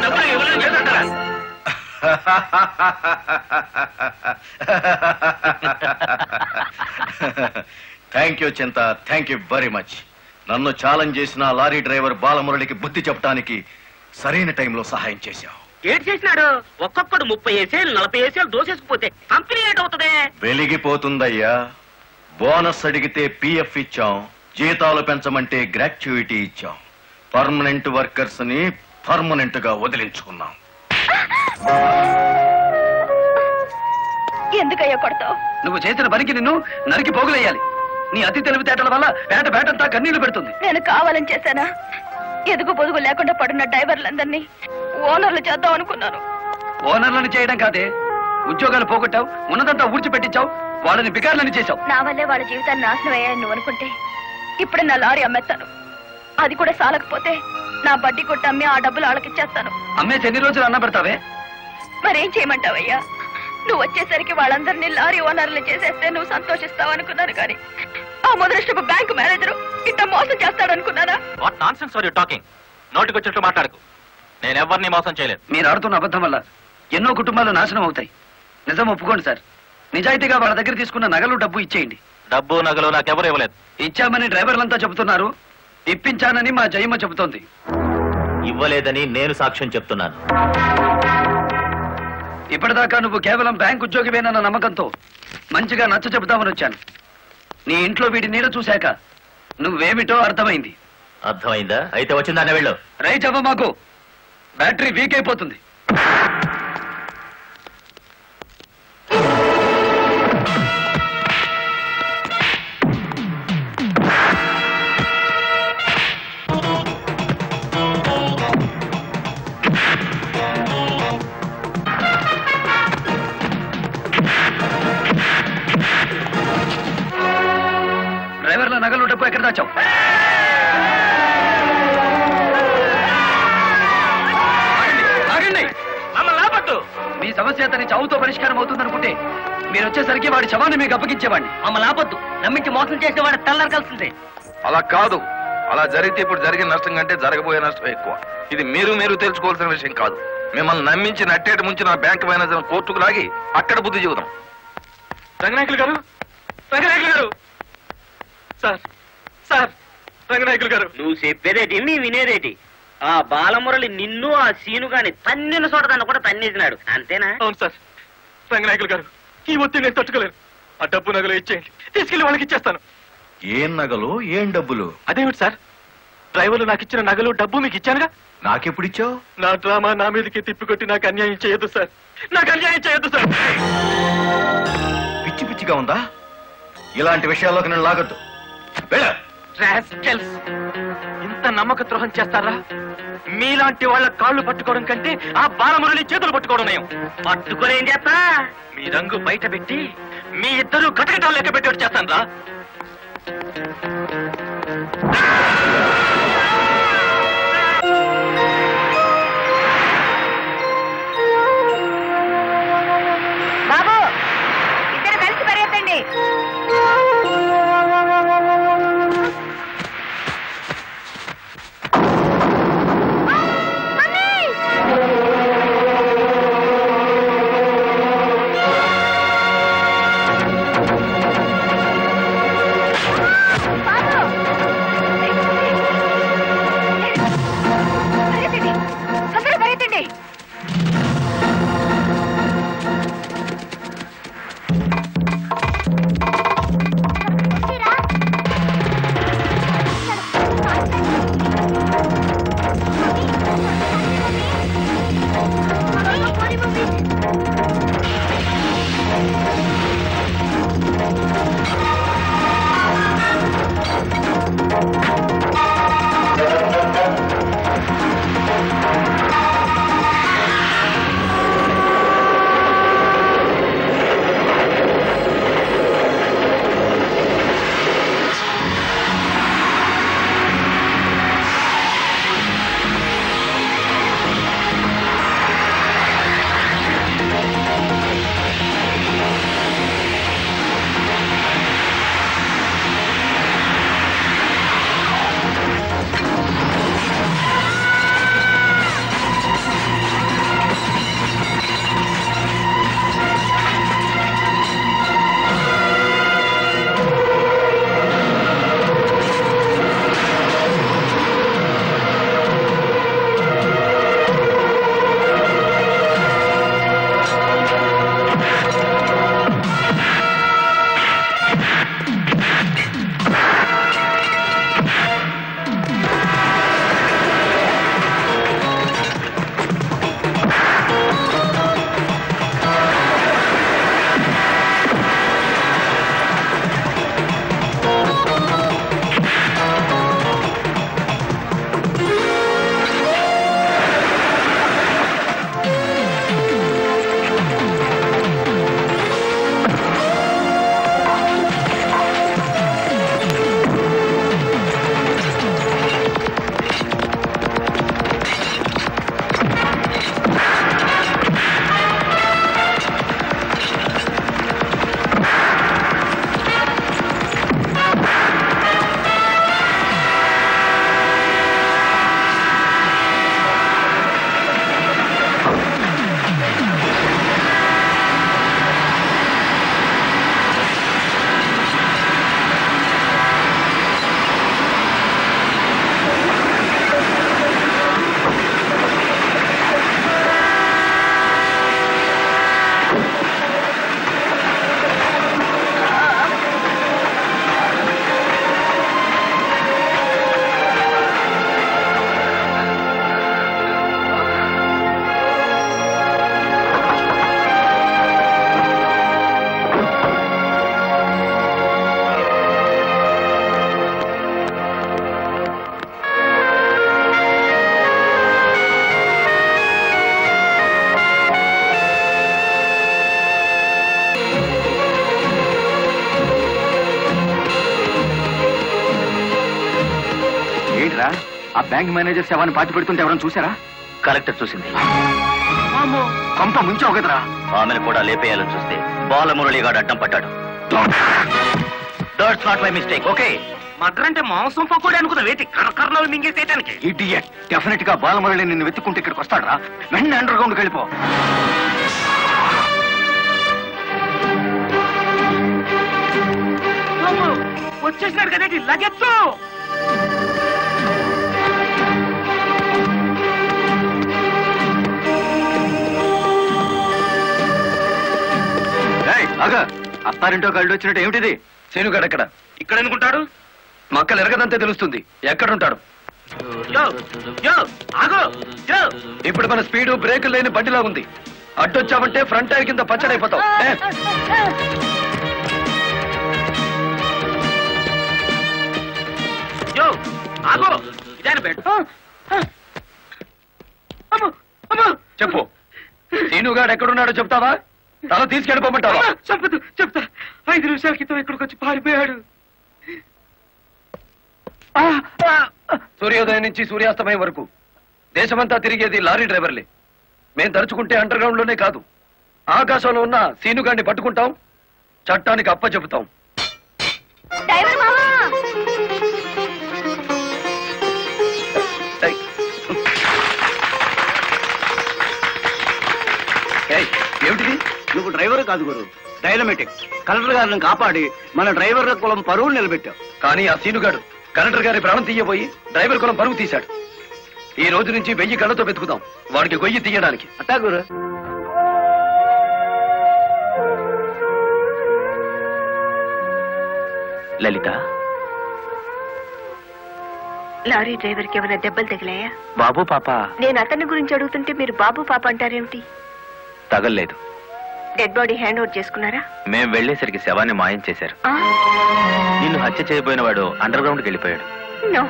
డబ్బులు ఇవ్వలేదు చేస్తుంటారా? థ్యాంక్ యూ చింత, థ్యాంక్ యూ వెరీ మచ్. నన్ను ఛాలెంజ్ చేసిన లారీ డ్రైవర్ బాలమురళికి బుద్ధి చెప్పడానికి సరైన టైంలో సహాయం చేశావు. ఏడు చేసినాడు? ఒక్కొక్కడు 30 ఏసేలు 40 ఏసేలు దోసేసుకుపోతే కంపెనీ ఏటవుతుంది? వెలిగిపోతుందయ్యా. బోనస్ అడిగితే పిఎఫ్ ఇచ్చాం, జీతాలు పెంచమంటే గ్రాట్యుయిటీ ఇచ్చాం, పర్మనెంట్ వర్కర్స్ ని పర్మనెంట్ గా వదిలించుకున్నాం. ఎందుకయ్యా కొడతావు? నువ్వు చేసిన పనికి నిన్ను నరికి పోగులేయాలి. నీ అతి తెలివితేటల వల్ల పేటంతా కన్నీళ్లు పెడుతుంది. నేను కావాలని చేశానా? ఎదుగు పొదుగు లేకుండా పడున్న డ్రైవర్లందరినీ ఓనర్లు చేద్దాం అనుకున్నాను. ఓనర్లను చేయడం కాదే, ఉద్యోగాలు పోగొట్టావు, ఉన్నదంతా ఊడ్చిపెట్టించావు, వాళ్ళని బికార్లని చేశావు. నా వల్లే వాళ్ళ జీవితాన్ని నాశనం అయ్యాయని నువ్వు అనుకుంటే ఇప్పుడే నా లారీ అమ్మేస్తాను. అది కూడా సాలకపోతే నా బడ్డీ కొట్టి అమ్మి ఆ డబ్బులు వాళ్ళకిచ్చేస్తాను. అమ్మేసి ఎన్ని రోజులు అన్న పెడతావే? మరేం చేయమంటావయ్యా? నువ్వు వచ్చేసరికి వాళ్ళందరినీ లారీ ఓనర్లు చేసేస్తే నువ్వు సంతోషిస్తావు అనుకున్నాను, కానీ ఆ మొదలష్టపు బ్యాంకు మేనేజరు ఇంత మోసం చేస్తాడనుకున్నానా? What nonsense are you talking? నోటికొచ్చినట్టు మాట్లాడకు. నేను ఎవరిని మోసం చేయలేదు. మీరు ఆడుతున్న అబద్ధం వల్ల ఎన్నో కుటుంబాలు నాశనం అవుతాయి. నిజం ఒప్పుకోండి సార్. నిజాయితీగా వాళ్ళ దగ్గర తీసుకున్న నగలు డబ్బు ఇచ్చేయండి. డబ్బు నగలు నాకెవరు ఇవ్వలేదు. ఇచ్చామని డ్రైవర్లంతా చెబుతున్నారు, ఇప్పించానని మా జయమ్మ చెబుతోంది. ఇవ్వలేదని నేను సాక్ష్యం చెప్తున్నాను. ఇప్పటిదాకా నువ్వు కేవలం బ్యాంక్ ఉద్యోగివేనన్న నమ్మకంతో మంచిగా నచ్చ చెబుతామని వచ్చాను. నీ ఇంట్లో వీడి నీడ చూశాక నువ్వేమిటో అర్థమైంది. అర్థమైందా? అయితే వచ్చిందానే వెళ్ళు. రైట్ అవ్వ, మాకు బ్యాటరీ వీక్ అయిపోతుంది. డ్రైవర్ల నగలు డబ్బు ఎక్కడ దాచావు? ఆగండి. మమ్మల్ని ఆపొద్దు. మీ సమస్య అతని చావుతో పరిష్కారం అవుతుందనుకుంటే మీరు వచ్చేసరికి వాడి శవాన్ని మీకు అప్పగించేవాడిని. మమ్మల్ని ఆపొద్దు. నమ్మించి మోసం చేసే వాడు తెల్లారకాల్సిందే. అలా కాదు. అలా జరిగితే ఇప్పుడు జరిగిన నష్టం కంటే జరగబోయే నష్టం ఎక్కువ. ఇది మీరు తెలుసుకోవాల్సిన విషయం కాదు. మిమ్మల్ని నమ్మించి నట్టేట ముంచి నా బ్యాంక్ మేనేజర్ కోర్టుకు లాగి అక్కడ బుద్ధి చెబుదాం. రంగనాయకులు గారు, రంగనాయకులు గారు, సార్ రంగనాయకులు గారు. నువ్వు చెప్పేదేటి నీ వినేదేటి? ఆ బాలమురళి నిన్ను ఆ సీను గాని తన్నిన చోటదాన్ని కూడా తన్నేసినాడు, అంతేనా? అవును సార్. రంగనాయకులు గారు, ఈ ఒత్తిడి నేను తట్టుకోలేను. ఆ డబ్బు నగలు ఇచ్చేయండి, తీసుకెళ్లి వాళ్ళకి ఇచ్చేస్తాను. ఏం నగలు, ఏం డబ్బులు? అదేమిటి సార్, డ్రైవర్లు నాకు ఇచ్చిన నగలు డబ్బు మీకు ఇచ్చానుగా. నాకెప్పుడిచ్చావు? నా డ్రామా నా మీదకి తిప్పికొట్టి నాకు అన్యాయం చేయొద్దు సార్. నాకు అన్యాయం చేయొద్దు సార్. పిచ్చి పిచ్చిగా ఉందా? ఇలాంటి విషయాల్లోకి నేను లాగొద్దు. ఇంత నమ్మక ద్రోహం చేస్తారా? మీలాంటి వాళ్ళ కాళ్ళు పట్టుకోవడం కంటే ఆ బాలమురళి చేతులు పట్టుకోవడం నయం. పట్టుకొని ఏం చేస్తా? మీ రంగు బయట పెట్టి మీ ఇద్దరు కటకటాలు లెక్క పెట్టి చేస్తాను రా. బాబు, ఇద్దరు కలిసి పరిగెత్తండి. బాబు ఆ బ్యాంక్ మేనేజర్ శవాన్ని పాతి పెడుతుంటే ఎవరైనా చూసారా? కలెక్టర్ చూసింది. కొంప ముంచావు కదరా. ఆమెను కూడా లేపేయాలని చూస్తే బాలమురళిగాడు అడ్డం పడ్డాడు. That's not my mistake. Okay, murder అంటే మాంసం పకోడీ అనుకున్న వేటి కరకరణలు మింగేసేయటానికి. ఇడియట్, డెఫినెట్ గా బాలమురళి నిన్ను వెతుక్కుంటే ఇక్కడికి వస్తాడరా. వెంటనే అండర్ గ్రౌండ్కి వెళ్ళిపో. వచ్చేసినాడు కదేటి లగెత్తు. అత్తారింటో కళ్ళు వచ్చినట్టు ఏమిటిది? శేనుగాడు ఎక్కడ? ఇక్కడ ఎందుకుంటాడు? మక్కలు ఎరగదంతే తెలుస్తుంది. ఎక్కడుంటాడు? ఇప్పుడు మన స్పీడు బ్రేకులు లేని బండిలా ఉంది. అడ్డొచ్చామంటే ఫ్రంట్ టైర్ కింద పచ్చడైపోతావు. చెప్పు, శేనుగాడు ఎక్కడున్నాడో చెప్తావా? తల తీసుకెళ్ళిపోమంటావా? చెప్పదు, చెప్తా. 5 నిమిషాల క్రితం ఇక్కడికి వచ్చి పారిపోయాడు. సూర్యోదయం నుంచి సూర్యాస్తమయం వరకు దేశమంతా తిరిగేది లారీ డ్రైవర్లే. మేం తలుచుకుంటే అండర్ గ్రౌండ్ లోనే కాదు, ఆకాశంలో ఉన్న సీనుగాడిని పట్టుకుంటాం, చట్టానికి అప్ప చెబుతాం. ఏమిటిది? నువ్వు డ్రైవర్ కాదు గురు, డైనమెటిక్. కలెక్టర్ గారిని కాపాడి మన డ్రైవర్ల కులం పరువులు నిలబెట్టావు. కానీ ఆ సీనుగాడు కలెక్టర్ గారి ప్రాణం తీయబోయి డ్రైవర్ కులం పరువు తీశాడు. ఈ రోజు నుంచి 1000 కళ్ళతో వెతుకుదాం వాడికి గొయ్యి తీయడానికి. అట్టా గురు. లలిత, లారీ డ్రైవర్ కి ఏమైనా దెబ్బలు తగిలాయా? బాబు పాప. నేను అతని గురించి అడుగుతుంటే మీరు బాబు పాప అంటారేమిటి? తగల్లేదు. డెడ్ బాడీ హ్యాండ్ ఓవర్ చేసుకున్నారా? మేం వెళ్లేసరికి శవాన్ని మాయం చేశారు. నిన్ను హత్య చేయబోయిన వాడు అండర్ గ్రౌండ్కి వెళ్ళిపోయాడు. నో,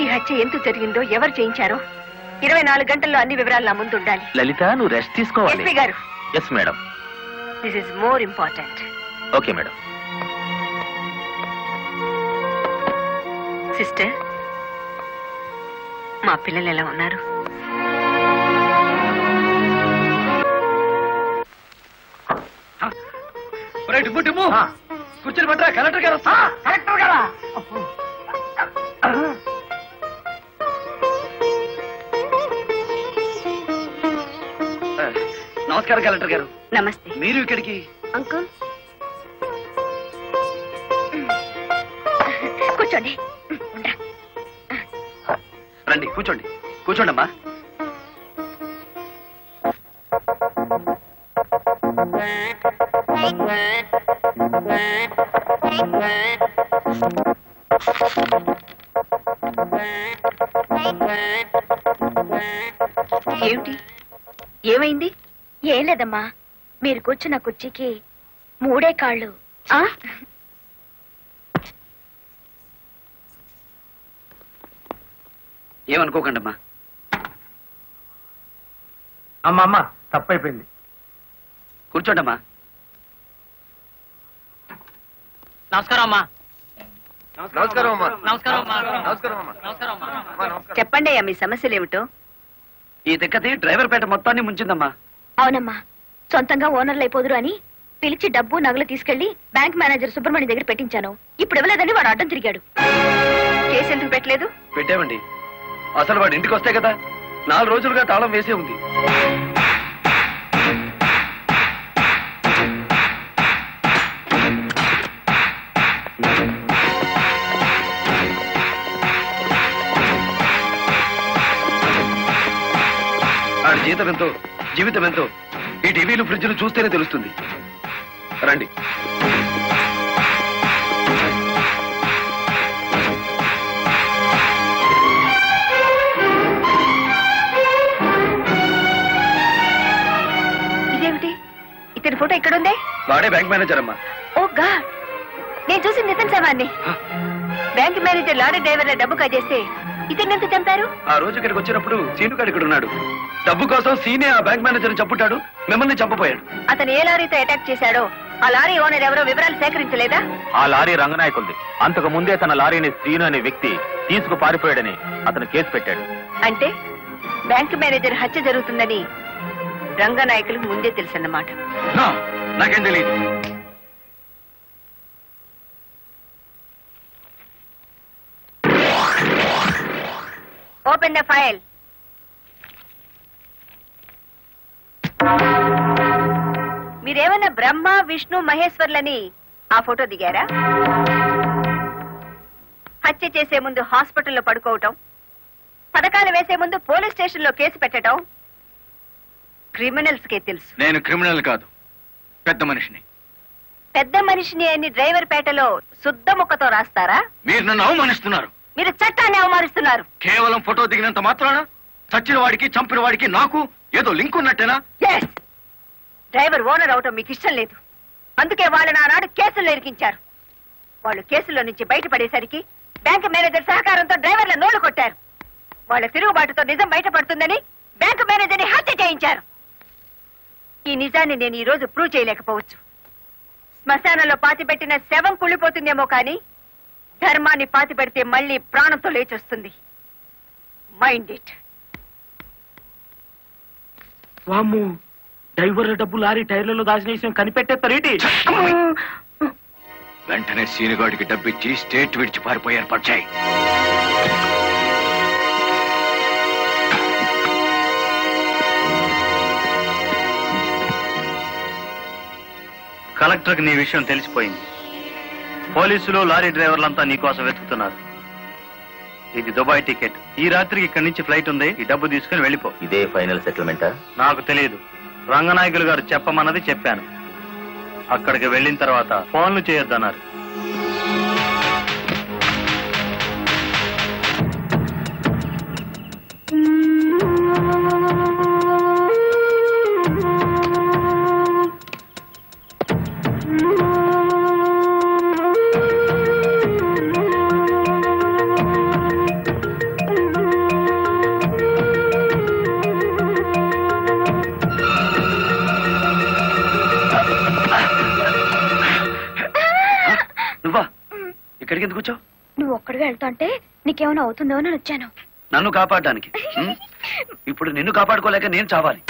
ఈ హత్య ఎందుకు జరిగిందో, ఎవరు చేయించారో 24 గంటల్లో అన్ని వివరాలు నా ముందు ఉండాలి. లలిత, నువ్వు రెస్ట్ తీసుకోవాలి. ఎస్పీ గారు. Yes madam. This is more important. Okay madam. Sister, మా పిల్లలు ఎలా ఉన్నారు? కూర్చొని పట్టరా, కలెక్టర్ గారు. కలెక్టర్ గారా? నమస్కారం కలెక్టర్ గారు. నమస్తే. మీరు ఇక్కడికి? అంకుల్ కూర్చోండి. రండి, కూర్చోండి. కూర్చోండి అమ్మా. ఏమిటి, ఏమైంది? ఏం లేదమ్మా, మీరు కూర్చున్న కుర్చీకి 3 కాళ్ళు. ఏమనుకోకండి అమ్మా. అమ్మ తప్పైపోయింది. కూర్చోండి అమ్మా. నమస్కారం అమ్మా. నమస్కారం అమ్మా. నమస్కారం అమ్మా. నమస్కారం అమ్మా. నమస్కారం అమ్మా. చెప్పండి అయ్యా, మీ సమస్యలు ఏమిటో. ఈ దెక్కతి డ్రైవర్ పేట మొత్తాన్ని ముంచిందమ్మా. అవునమ్మా, సొంతంగా ఓనర్లు అయిపోదురు అని పిలిచి డబ్బు నగలు తీసుకెళ్లి బ్యాంక్ మేనేజర్ సుబ్రహ్మణ్యం దగ్గర పెట్టించాను. ఇప్పుడు ఇవ్వలేదని వాడు అడ్డం తిరిగాడు. కేసు ఎందుకు పెట్టలేదు? పెట్టామండి. అసలు వాడు ఇంటికి వస్తే కదా 4 రోజులుగా తాళం వేసే ఉంది. ఆడి జీతం ఎంతో, జీవితం ఎంతో ఈ టీవీలు ఫ్రిడ్జ్లు చూస్తేనే తెలుస్తుంది. రండి. ఇదేమిటి, ఇతని ఫోటో ఎక్కడుందే? వాడే బ్యాంక్ మేనేజర్ అమ్మా. ఓ గాడ్, నేను చూసి నితిన్ శవాన్ని. బ్యాంక్ మేనేజర్ లారీ డ్రైవర్ డబ్బు కాజేస్తే ఇతన్ని ఎంత చంపారు? ఆ రోజు ఇక్కడికి వచ్చినప్పుడు సీనుగాడు ఇక్కడ ఉన్నాడు. డబ్బు కోసం సీనే ఆ బ్యాంక్ మేనేజర్ చంపుతాడు, మిమ్మల్ని చంపపోయాడు. అతను ఏ లారీతో అటాక్ చేశాడో ఆ లారీ ఓనర్ ఎవరో వివరాలు సేకరించలేదా? ఆ లారీ రంగనాయకులది. అంతకు ముందే తన లారీని శ్రీను అనే వ్యక్తి తీసుకు పారిపోయాడని అతను కేసు పెట్టాడు. అంటే బ్యాంక్ మేనేజర్ హత్య జరుగుతుందని రంగనాయకులకు ముందే తెలుసన్నమాట. నాకేం తెలియదు. Open the file. మీరేమన్నా బ్రహ్మ విష్ణు మహేశ్వర్లని ఆ ఫోటో దిగారా? హత్య చేసే ముందు హాస్పిటల్లో పడుకోవటం, పథకాలు వేసే ముందు పోలీస్ స్టేషన్ లో కేసు పెట్టడం క్రిమినల్స్ కే తెలుసు. నేను క్రిమినల్ కాదు, పెద్ద మనిషిని. పెద్ద మనిషిని అని డ్రైవర్ పేటలో శుద్ధ ముక్కతో రాస్తారా? మీరు నన్ను అవమానిస్తున్నారు. మీరు చట్టాన్ని అవమానిస్తున్నారు. కేవలం ఫోటో దిగినంత మాత్రాన చచ్చిన వాడికి చంపిన వాడికి నాకు ఏదో లింక్ ఉన్నట్టేనా? డ్రైవర్ ఓనర్ అవటం మీకు ఇష్టం లేదు. అందుకే వాళ్ళని ఆనాడు కేసుల్లో ఇరికించారు. వాళ్ళు కేసుల్లో నుంచి బయటపడేసరికి బ్యాంక్ మేనేజర్ సహకారంతో డ్రైవర్ల నోళ్లు కొట్టారు. వాళ్ళ తిరుగుబాటుతో నిజం బయటపడుతుందని బ్యాంక్ మేనేజర్ని హత్య చేయించారు. ఈ నిజాన్ని నేను ఈ రోజు ప్రూవ్ చేయలేకపోవచ్చు. శ్మశానంలో పాతిపెట్టిన శవం కుళ్ళిపోతుందేమో కానీ ధర్మాన్ని పాతిపెడితే మళ్ళీ ప్రాణంతో లేచొస్తుంది. Mind it. వామ్మో, డ్రైవర్ల డబ్బు లారీ టైర్లలో దాచిన విషయం కనిపెట్టేస్తారేంటి? వెంటనే సీనుగాడికి డబ్బిచ్చి స్టేట్ విడిచి పారిపోయి ఏర్పాటు చేయి. కలెక్టర్కి నీ విషయం తెలిసిపోయింది. పోలీసులు లారీ డ్రైవర్లంతా నీకోసం వెతుకుతున్నారు. ఇది దుబాయ్ టికెట్. ఈ రాత్రికి ఇక్కడి నుంచి ఫ్లైట్ ఉంది. ఈ డబ్బు తీసుకుని వెళ్ళిపో. ఇదే ఫైనల్ సెటిల్మెంటా? నాకు తెలియదు. రంగనాయకులు గారు చెప్పమన్నది చెప్పాను. అక్కడికి వెళ్ళిన తర్వాత ఫోన్లు చేయొద్దన్నారు. ఇక్కడికి ఎందుకు వచ్చావు? నువ్వు ఒక్కడిగా వెళ్తాంటే నీకేమైనా అవుతుందో అని వచ్చాను. నన్ను కాపాడడానికి. ఇప్పుడు నిన్ను కాపాడుకోలేక నేను చావాలి.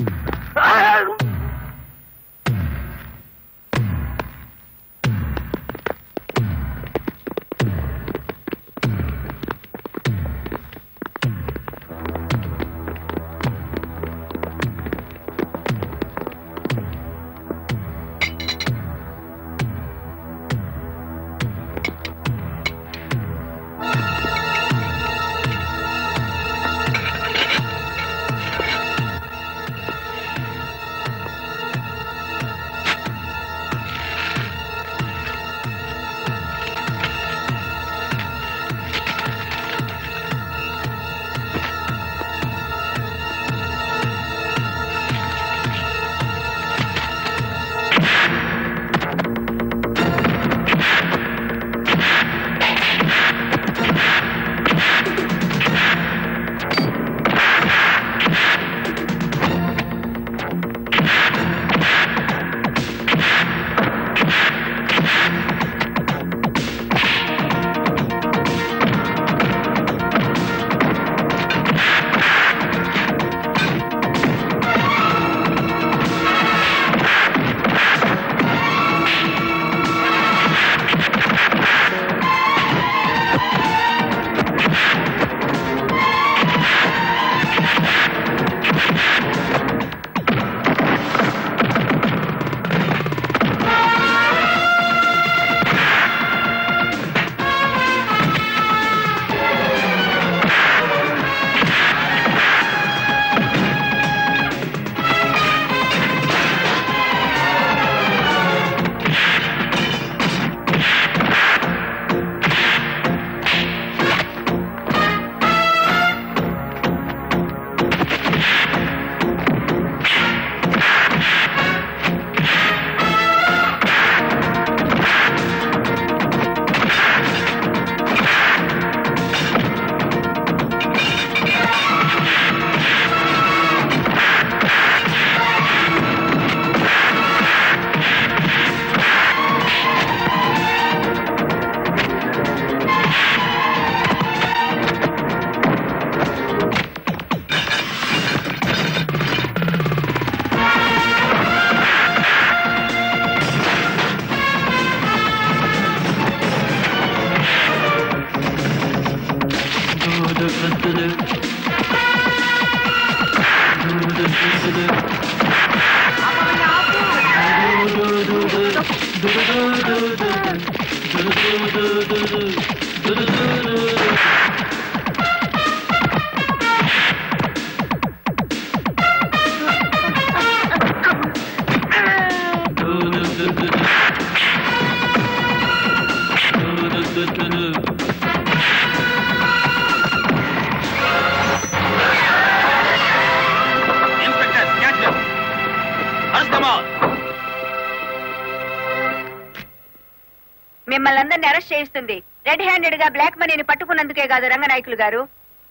మిమ్మల్ని అందరినీ అరెస్ట్ చేయిస్తుంది రెడ్ హ్యాండెడ్ గా బ్లాక్ మనీని పట్టుకున్నందుకే కాదు రంగనాయకులు గారు,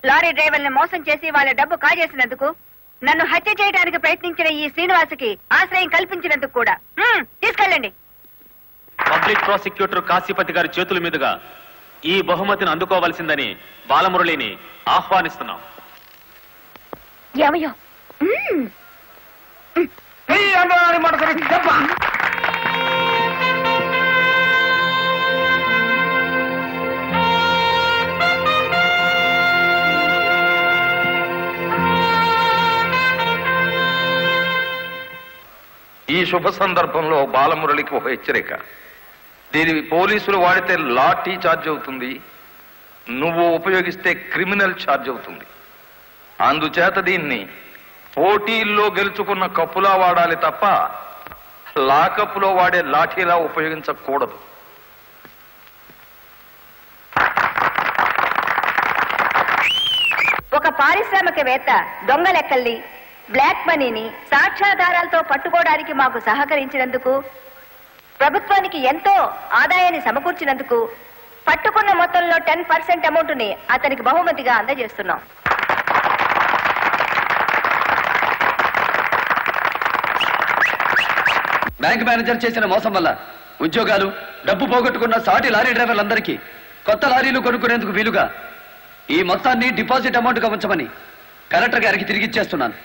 లారీ డ్రైవర్ని మోసం చేసి వాళ్ళ డబ్బు కాజేసినందుకు, నన్ను హత్య చేయడానికి ప్రయత్నించిన ఈ శ్రీనివాసుకి ఆశ్రయం కల్పించినందుకు కూడా. తీసుకెళ్ళండి. పబ్లిక్ ప్రాసిక్యూటర్ కాశీపతి గారి చేతుల మీదుగా ఈ బహుమతిని అందుకోవాల్సిందని బాలమురళిని ఆహ్వానిస్తున్నాం. ఏమయ్యో ఈ శుభ సందర్భంలో బాలమురళికి ఒక హెచ్చరిక. దీని పోలీసులు వాడితే లాఠీ ఛార్జ్ అవుతుంది, నువ్వు ఉపయోగిస్తే క్రిమినల్ ఛార్జ్ అవుతుంది. అందుచేత దీన్ని పోటీల్లో గెలుచుకున్న కప్పులా వాడాలి తప్ప లాకప్పులో వాడే లాఠీలా ఉపయోగించకూడదు. ఒక పారిశ్రామికవేత్త దొంగ లెక్కల్ని, బ్లాక్ మనీని సాక్ష్యాధారాలతో పట్టుకోవడానికి మాకు సహకరించినందుకు, ప్రభుత్వానికి ఎంతో ఆదాయాన్ని సమకూర్చినందుకు పట్టుకున్న మొత్తంలో 10% అమౌంట్ ని అతనికి బహుమతిగా అందజేస్తున్నాం. బ్యాంక్ మేనేజర్ చేసిన మోసం వల్ల ఉద్యోగాలు, డబ్బు పోగొట్టుకున్న సాటి లారీ డ్రైవర్లందరికీ కొత్త లారీలు కొనుక్కునేందుకు వీలుగా ఈ మొత్తాన్ని డిపాజిట్ అమౌంట్ గా ఉంచమని కలెక్టర్ గారికి తిరిగిచ్చేస్తున్నాను.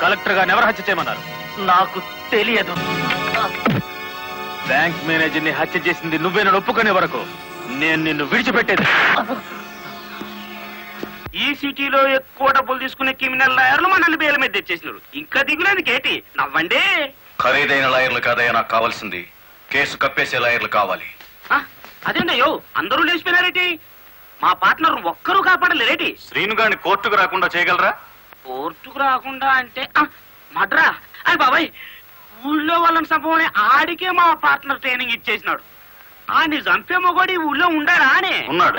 కలెక్టర్ గారిని ఎవరు హత్య చేయమన్నారు? నాకు తెలియదు. బ్యాంక్ మేనేజర్ ని హత్య చేసింది నువ్వేనని ఒప్పుకునే వరకు నేను నిన్ను విడిచిపెట్టేది. ఈ సిటీలో ఎక్కువ డబ్బులు తీసుకునే క్రిమినల్ లాయర్లు మనల్ని బేల మీద తెచ్చేసినారు. ఇంకా దిగులేదు కేటి నవ్వండి. ఖరీదైన లాయర్లు కాదయ్యా నాకు కావాల్సింది, కేసు కప్పేసే లాయర్లు కావాలి. అదేంటయ్యో అందరూ లేచిపోయినారేటి? మా పార్ట్నర్ ఒక్కరూ కాపాడలేరేటి? శ్రీను గారిని కోర్టుకు రాకుండా చేయగలరా? కోర్టుకు రాకుండా అంటే మడ్రా అయ్యి బాబాయ్, ఊళ్ళో వాళ్ళని సంపమని ఆడికే మా పార్ట్నర్ ట్రైనింగ్ ఇచ్చేసినాడు. ఆని చంపే మొగోడి ఊళ్ళో ఉండారా అని ఉన్నాడు.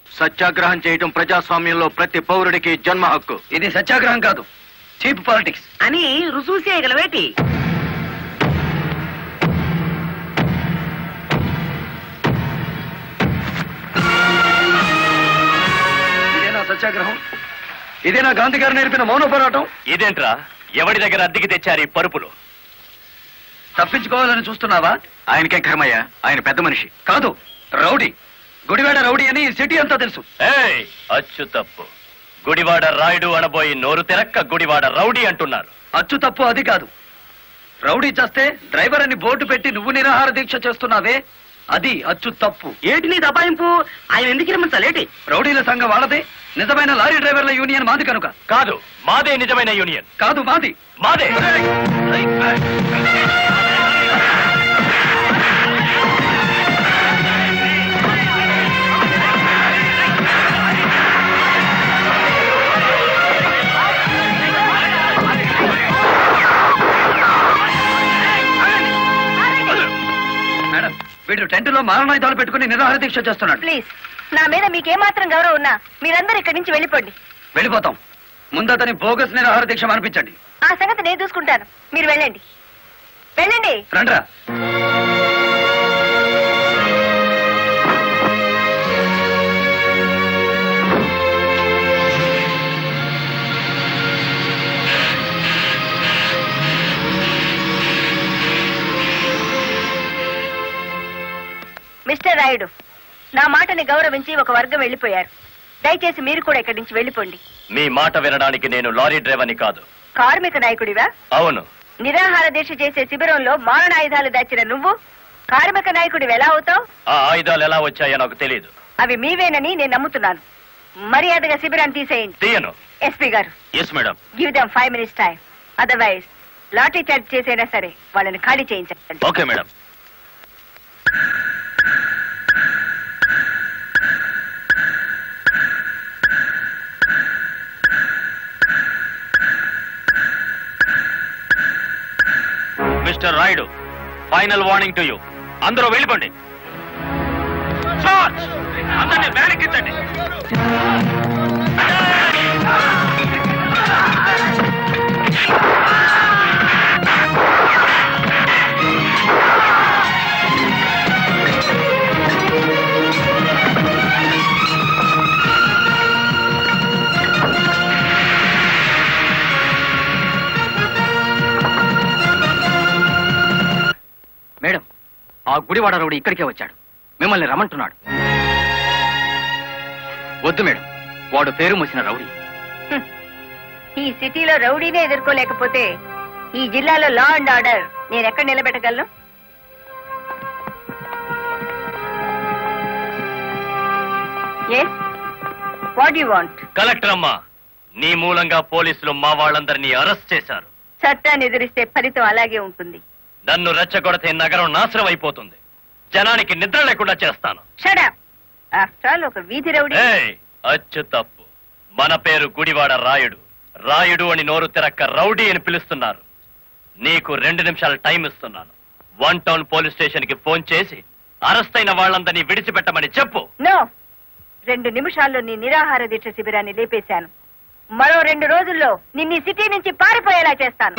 సత్యాగ్రహం చేయటం ప్రజాస్వామ్యంలో ప్రతి పౌరుడికి జన్మ హక్కు. ఇది సత్యాగ్రహం కాదు, చీప్ పాలిటిక్స్ అని రుజువు చేయగలవేటి? ఇదేనా సత్యాగ్రహం? ఇదేనా గాంధీ గారు నేర్పిన మౌన పోరాటం? ఇదేంట్రా, ఎవడి దగ్గర అద్దెకి తెచ్చారు ఈ పరుపులు? తప్పించుకోవాలని చూస్తున్నావా? ఆయనకేం కర్మయ్యా, ఆయన పెద్ద మనిషి కాదు, రౌడీ. గుడివాడ రౌడీ అని సిటీ అంతా తెలుసు. అచ్చు తప్పు. గుడివాడ రాయుడు అనబోయి నోరు తెరక్క గుడివాడ రౌడీ అంటున్నారు. అచ్చు తప్పు అది కాదు. రౌడీ చేస్తే డ్రైవర్ అని బోర్డు పెట్టి నువ్వు నిరాహార దీక్ష చేస్తున్నావే, అది అచ్చు తప్పు. ఏటి నీ దబాయింపు? ఆయన ఎందుకు రమ్మంటాలేటి? రౌడీల సంఘం వాళ్ళదే, నిజమైన లారీ డ్రైవర్ల యూనియన్ మాది కనుక. కాదు, మాదే నిజమైన యూనియన్. కాదు, మాది. మాదే. మేడం, వీడు టెంట్ లో మారణాయుధాలు పెట్టుకుని నిరాహార దీక్ష చేస్తున్నాడు. ప్లీజ్, నా మీద మీకేమాత్రం గౌరవం ఉన్నా మీరందరూ ఇక్కడి నుంచి వెళ్ళిపోండి. వెళ్ళిపోతాం. ముందు అతని బోగస్ నిరాహార దీక్ష అనిపించండి. ఆ సంగతి నేను చూసుకుంటాను, మీరు వెళ్ళండి. వెళ్ళండి. రండ్రా. రాయుడు, నా మాటని గౌరవించి ఒక వర్గం వెళ్ళిపోయారు. దయచేసి మీరు కూడా ఇక్కడి నుంచి వెళ్ళిపోండి. మీ మాట వినడానికి నేను లారీ డ్రైవర్ని కాదు. కార్మిక నాయకుడివా? అవును. నిరాహార దీక్ష చేసే శిబిరంలో మారణాయుధాలు దాచిన నువ్వు కార్మిక నాయకుడివి ఎలా అవుతావు? ఆ ఆయుధాలు ఎలా వచ్చాయో నాకు తెలియదు. అవి మీవేనని నేను నమ్ముతున్నాను. మర్యాదగా శిబిరాన్ని తీసేయండి. తీయను. ఎస్పీ గారు, yes madam. Give them 5 minutes time. Otherwise lathi charge చేసైనా సరే వాళ్ళని ఖాళీ చేయించండి. Okay madam. Mister Rayudu, final warning to you. అందరూ వెళ్ళిపోండి. అందరినీ వెనక్కించండి. మేడం, ఆ గుడివాడ రౌడీ ఇక్కడికే వచ్చాడు. మిమ్మల్ని రమ్మంటున్నాడు. వద్దు మేడం, వాడు పేరు మోసిన రౌడీ. ఈ సిటీలో రౌడీనే ఎదుర్కోలేకపోతే ఈ జిల్లాలో లా అండ్ ఆర్డర్ నేను ఎక్కడ నిలబెట్టగలను? Yes, what you want? Collector అమ్మా, నీ మూలంగా పోలీసులు మా వాళ్ళందరినీ అరెస్ట్ చేశారు. చట్టాన్ని ఎదిరిస్తే ఫలితం అలాగే ఉంటుంది. నన్ను రెచ్చగొడితే నగరం నాశనం అయిపోతుంది. జనానికి నిద్ర లేకుండా చేస్తాను. Shut up. ఆఫ్టర్ ఆల్ ఒక వీధి రౌడీ. అచ్చు తప్పు. మన పేరు గుడివాడ రాయుడు. రాయుడు అని నోరు తిరక్క రౌడీ అని పిలుస్తున్నారు. నీకు 2 నిమిషాలు టైం ఇస్తున్నాను. 1 టౌన్ పోలీస్ స్టేషన్ కి ఫోన్ చేసి అరెస్ట్ అయిన వాళ్ళందరినీ విడిచిపెట్టమని చెప్పు. నో, 2 నిమిషాల్లో నీ నిరాహార దీక్ష శిబిరాన్ని లేపేశాను. మరో 2 రోజుల్లో నిన్ను సిటీ నుంచి పారిపోయేలా చేస్తాను.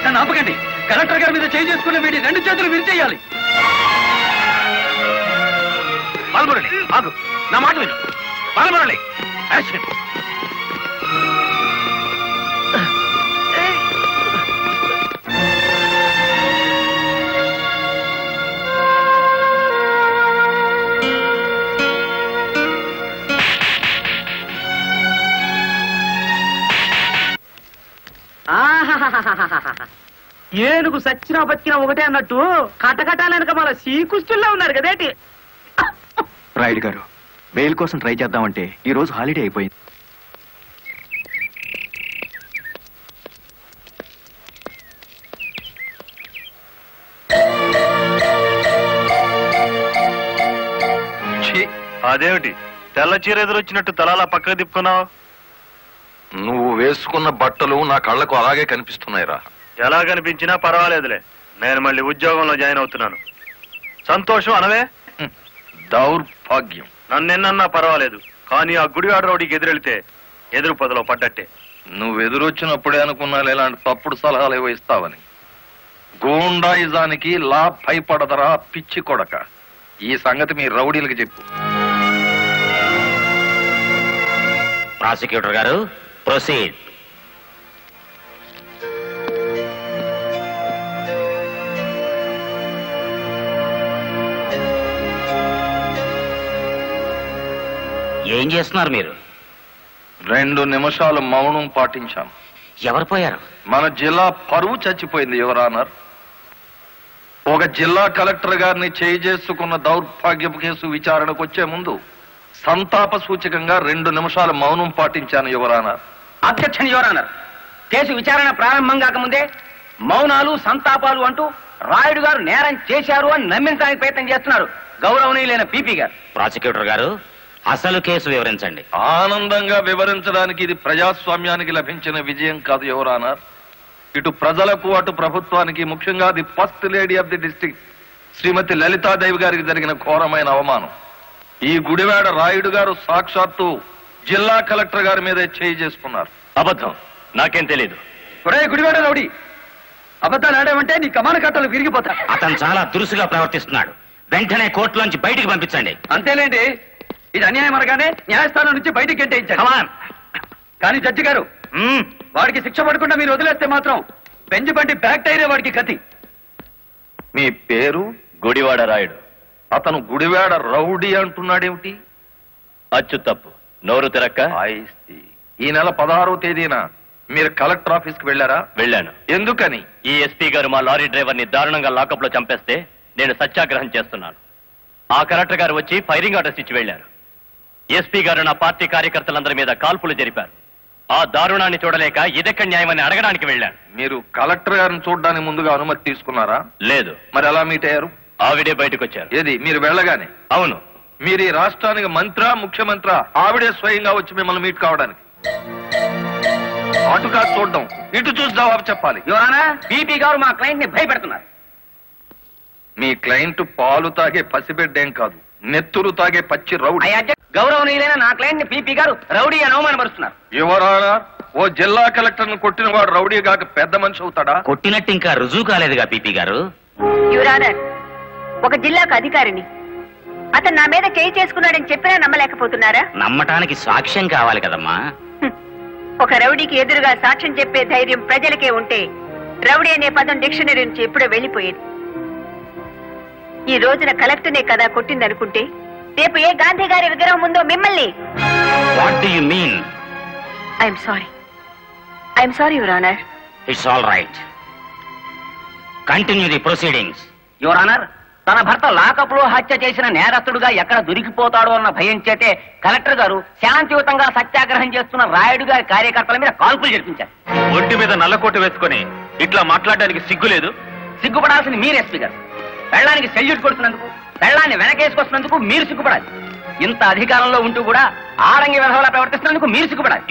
నన్ను ఆపకండి. కలెక్టర్ గారి మీద చేయి చేసుకున్న వీడి 2 చేతులు విరిచేయాలి. బాలమురళి ఆగు, నా మాట విను. బాలమురళి యాక్షన్. ఏనుగు సచ్చినా బతికినా ఒకటే అన్నట్టు కటకటాలనక మన శ్రీకృష్ణుల్లో ఉన్నారు కదేటి. రాయుడు గారు బెయిల్ కోసం ట్రై చేద్దామంటే ఈ రోజు హాలిడే అయిపోయింది. అదేమిటి తెల్ల చీర ఎదురొచ్చినట్టు తలాలా పక్కకు తిప్పుకున్నావు? నువ్వు వేసుకున్న బట్టలు నా కళ్ళకు అలాగే కనిపిస్తున్నాయిరా. ఎలా కనిపించినా పర్వాలేదులే, నేను మళ్ళీ ఉద్యోగంలో జాయిన్ అవుతున్నాను. సంతోషం అనవే. దౌర్భాగ్యం. నన్నెన్నన్నా పర్వాలేదు, కానీ ఆ గుడివాడ రౌడీకి ఎదురెళ్తే ఎదురు పొదలో పడ్డట్టే. నువ్వు ఎదురొచ్చినప్పుడే అనుకున్నా ఇలాంటి తప్పుడు సలహాలు ఏవో ఇస్తావని. గూండాయిజానికి లా భయపడదరా పిచ్చి కొడక. ఈ సంగతి మీ రౌడీలకు చెప్పు. ప్రాసిక్యూటర్ గారు ప్రొసీడ్. ఏం చేస్తున్నారు మీరు? 2 నిమిషాలు మౌనం పాటించాను. ఎవరు పోయారు? మన జిల్లా పరువు చచ్చిపోయింది యువరానర్. ఒక జిల్లా కలెక్టర్ గారిని చేసుకున్న దౌర్భాగ్యపు కేసు విచారణకు వచ్చే ముందు సంతాప సూచకంగా 2 నిమిషాలు మౌనం పాటించాను యువరానర్. Objection your honour. కేసు విచారణ ప్రారంభం కాకముందే మౌనాలు సంతాపాలు అంటూ రాయుడు గారు నేరం చేశారు అని నమ్మించడానికి ప్రయత్నం చేస్తున్నారు గౌరవనీయులైన పీపీ గారు. ప్రాసిక్యూటర్ గారు అసలు కేసు వివరించండి. ఆనందంగా వివరించడానికి ఇది ప్రజాస్వామ్యానికి లభించిన విజయం కాదు యువరానర్. ఇటు ప్రజలకు అటు ప్రభుత్వానికి, ముఖ్యంగా the first lady of the district Shrimati Lalitadevi గారికి జరిగిన ఘోరమైన అవమానం. ఈ గుడివాడ రాయుడు గారు సాక్షాత్తు జిల్లా కలెక్టర్ గారి మీదే చేసుకున్నారు. అబద్ధం, నాకేం తెలియదు. గుడివాడ రౌడీ, అబద్ధాలు ఆడామంటే నీ కమాన కట్టలు విరిగిపోతా. అతను చాలా దురుసుగా ప్రవర్తిస్తున్నాడు. వెంటనే కోర్టులోంచి బయటికి పంపించండి. అంతేలేండి, ఇది అన్యాయం అనగానే న్యాయస్థానం నుంచి బయటికి గెంటేయించారు. కానీ జడ్జి గారు, వాడికి శిక్ష పడకుండా మీరు వదిలేస్తే మాత్రం బెంచ్ బండి బ్యాక్ టైరే వాడికి కతి. మీ పేరు? గుడివాడ రాయుడు. అతను గుడివాడ రౌడీ అంటున్నాడేమిటి? అచ్చు తప్పు, నోరు తిరక్క. ఈ నెల 16వ తేదీన మీరు కలెక్టర్ ఆఫీస్ కి వెళ్ళారా? వెళ్ళాను. ఎందుకని? ఈ ఎస్పీ గారు మా లారీ డ్రైవర్ ని దారుణంగా లాకప్ లో చంపేస్తే నేను సత్యాగ్రహం చేస్తున్నాను. ఆ కలెక్టర్ గారు వచ్చి ఫైరింగ్ ఆర్డర్స్ ఇచ్చి వెళ్లారు. ఎస్పీ గారు నా పార్టీ కార్యకర్తలందరి మీద కాల్పులు జరిపారు. ఆ దారుణాన్ని చూడలేక ఇదెక్కడ న్యాయమని అడగడానికి వెళ్ళాను. మీరు కలెక్టర్ గారిని చూడడానికి ముందుగా అనుమతి తీసుకున్నారా? లేదు. మరి ఎలా మీట్ అయ్యారు? ఆవిడే బయటకు వచ్చారు. ఏది, మీరు వెళ్ళగానే? అవును. మీరు ఈ రాష్ట్రానికి మంత్రా, ముఖ్యమంత్రి? ఆవిడే స్వయంగా వచ్చి మిమ్మల్ని మీట్ కావడానికి? అటు కాదు చూడడం, ఇటు చూసి జవాబు చెప్పాలి. యువరానా, పీపీ గారు మా క్లయింట్ ని భయపెడుతున్నారు. మీ క్లయింట్ పాలు తాగే పసిబిడ్డేం కాదు, నెత్తురు తాగే పచ్చి రౌడీ. గౌరవనీయులైన నా క్లయింట్ ని పీపీ గారు రౌడీ అని అవమానపరుస్తున్నారు. యువరానా, ఓ జిల్లా కలెక్టర్ ను కొట్టిన వాడు రౌడీ కాక పెద్ద మనిషి అవుతాడా? కొట్టినట్టు ఇంకా రుజువు కాలేదుగా పీపీ గారు. యువరానర్, ఒక జిల్లాకు అధికారిని అతను నా మీద చేసుకున్నాడని చెప్పినా నమ్మలేకపోతున్నారా? నమ్మటానికి సాక్ష్యం కావాలి కదమ్మా. ఒక రౌడీకి ఎదురుగా సాక్ష్యం చెప్పే ధైర్యం ప్రజలకే ఉంటే రౌడీ అనే పదం డిక్షనరీ నుంచి ఎప్పుడో వెళ్లిపోయేది. ఈ రోజున కలెక్టర్నే కదా కొట్టిందనుకుంటే రేపు ఏ గాంధీ గారి విగ్రహం ఉందో మిమ్మల్ని. What do you mean? I'm sorry your honour. It's all right. Continue the proceedings. Your honour, తన భర్త లాకప్ లో హత్య చేసిన నేరస్తుడుగా ఎక్కడ దొరికిపోతాడో అన్న భయం చేతే కలెక్టర్ గారు శాంతియుతంగా సత్యాగ్రహం చేస్తున్న రాయుడు గారి కార్యకర్తల మీద కాల్పులు జరిపించారు. ఒంటి మీద నల్లకోటు వేసుకుని ఇట్లా మాట్లాడడానికి సిగ్గులేదు? సిగ్గుపడాల్సింది మీరు ఎస్పీ గారు. పెళ్ళానికి సెల్యూట్ కొడుతున్నందుకు, పెళ్ళాన్ని వెనకేసుకొస్తున్నందుకు మీరు సిగ్గుపడాలి. ఇంత అధికారంలో ఉంటూ కూడా ఆరంగి విధవలా ప్రవర్తిస్తున్నందుకు మీరు సిగ్గుపడాలి.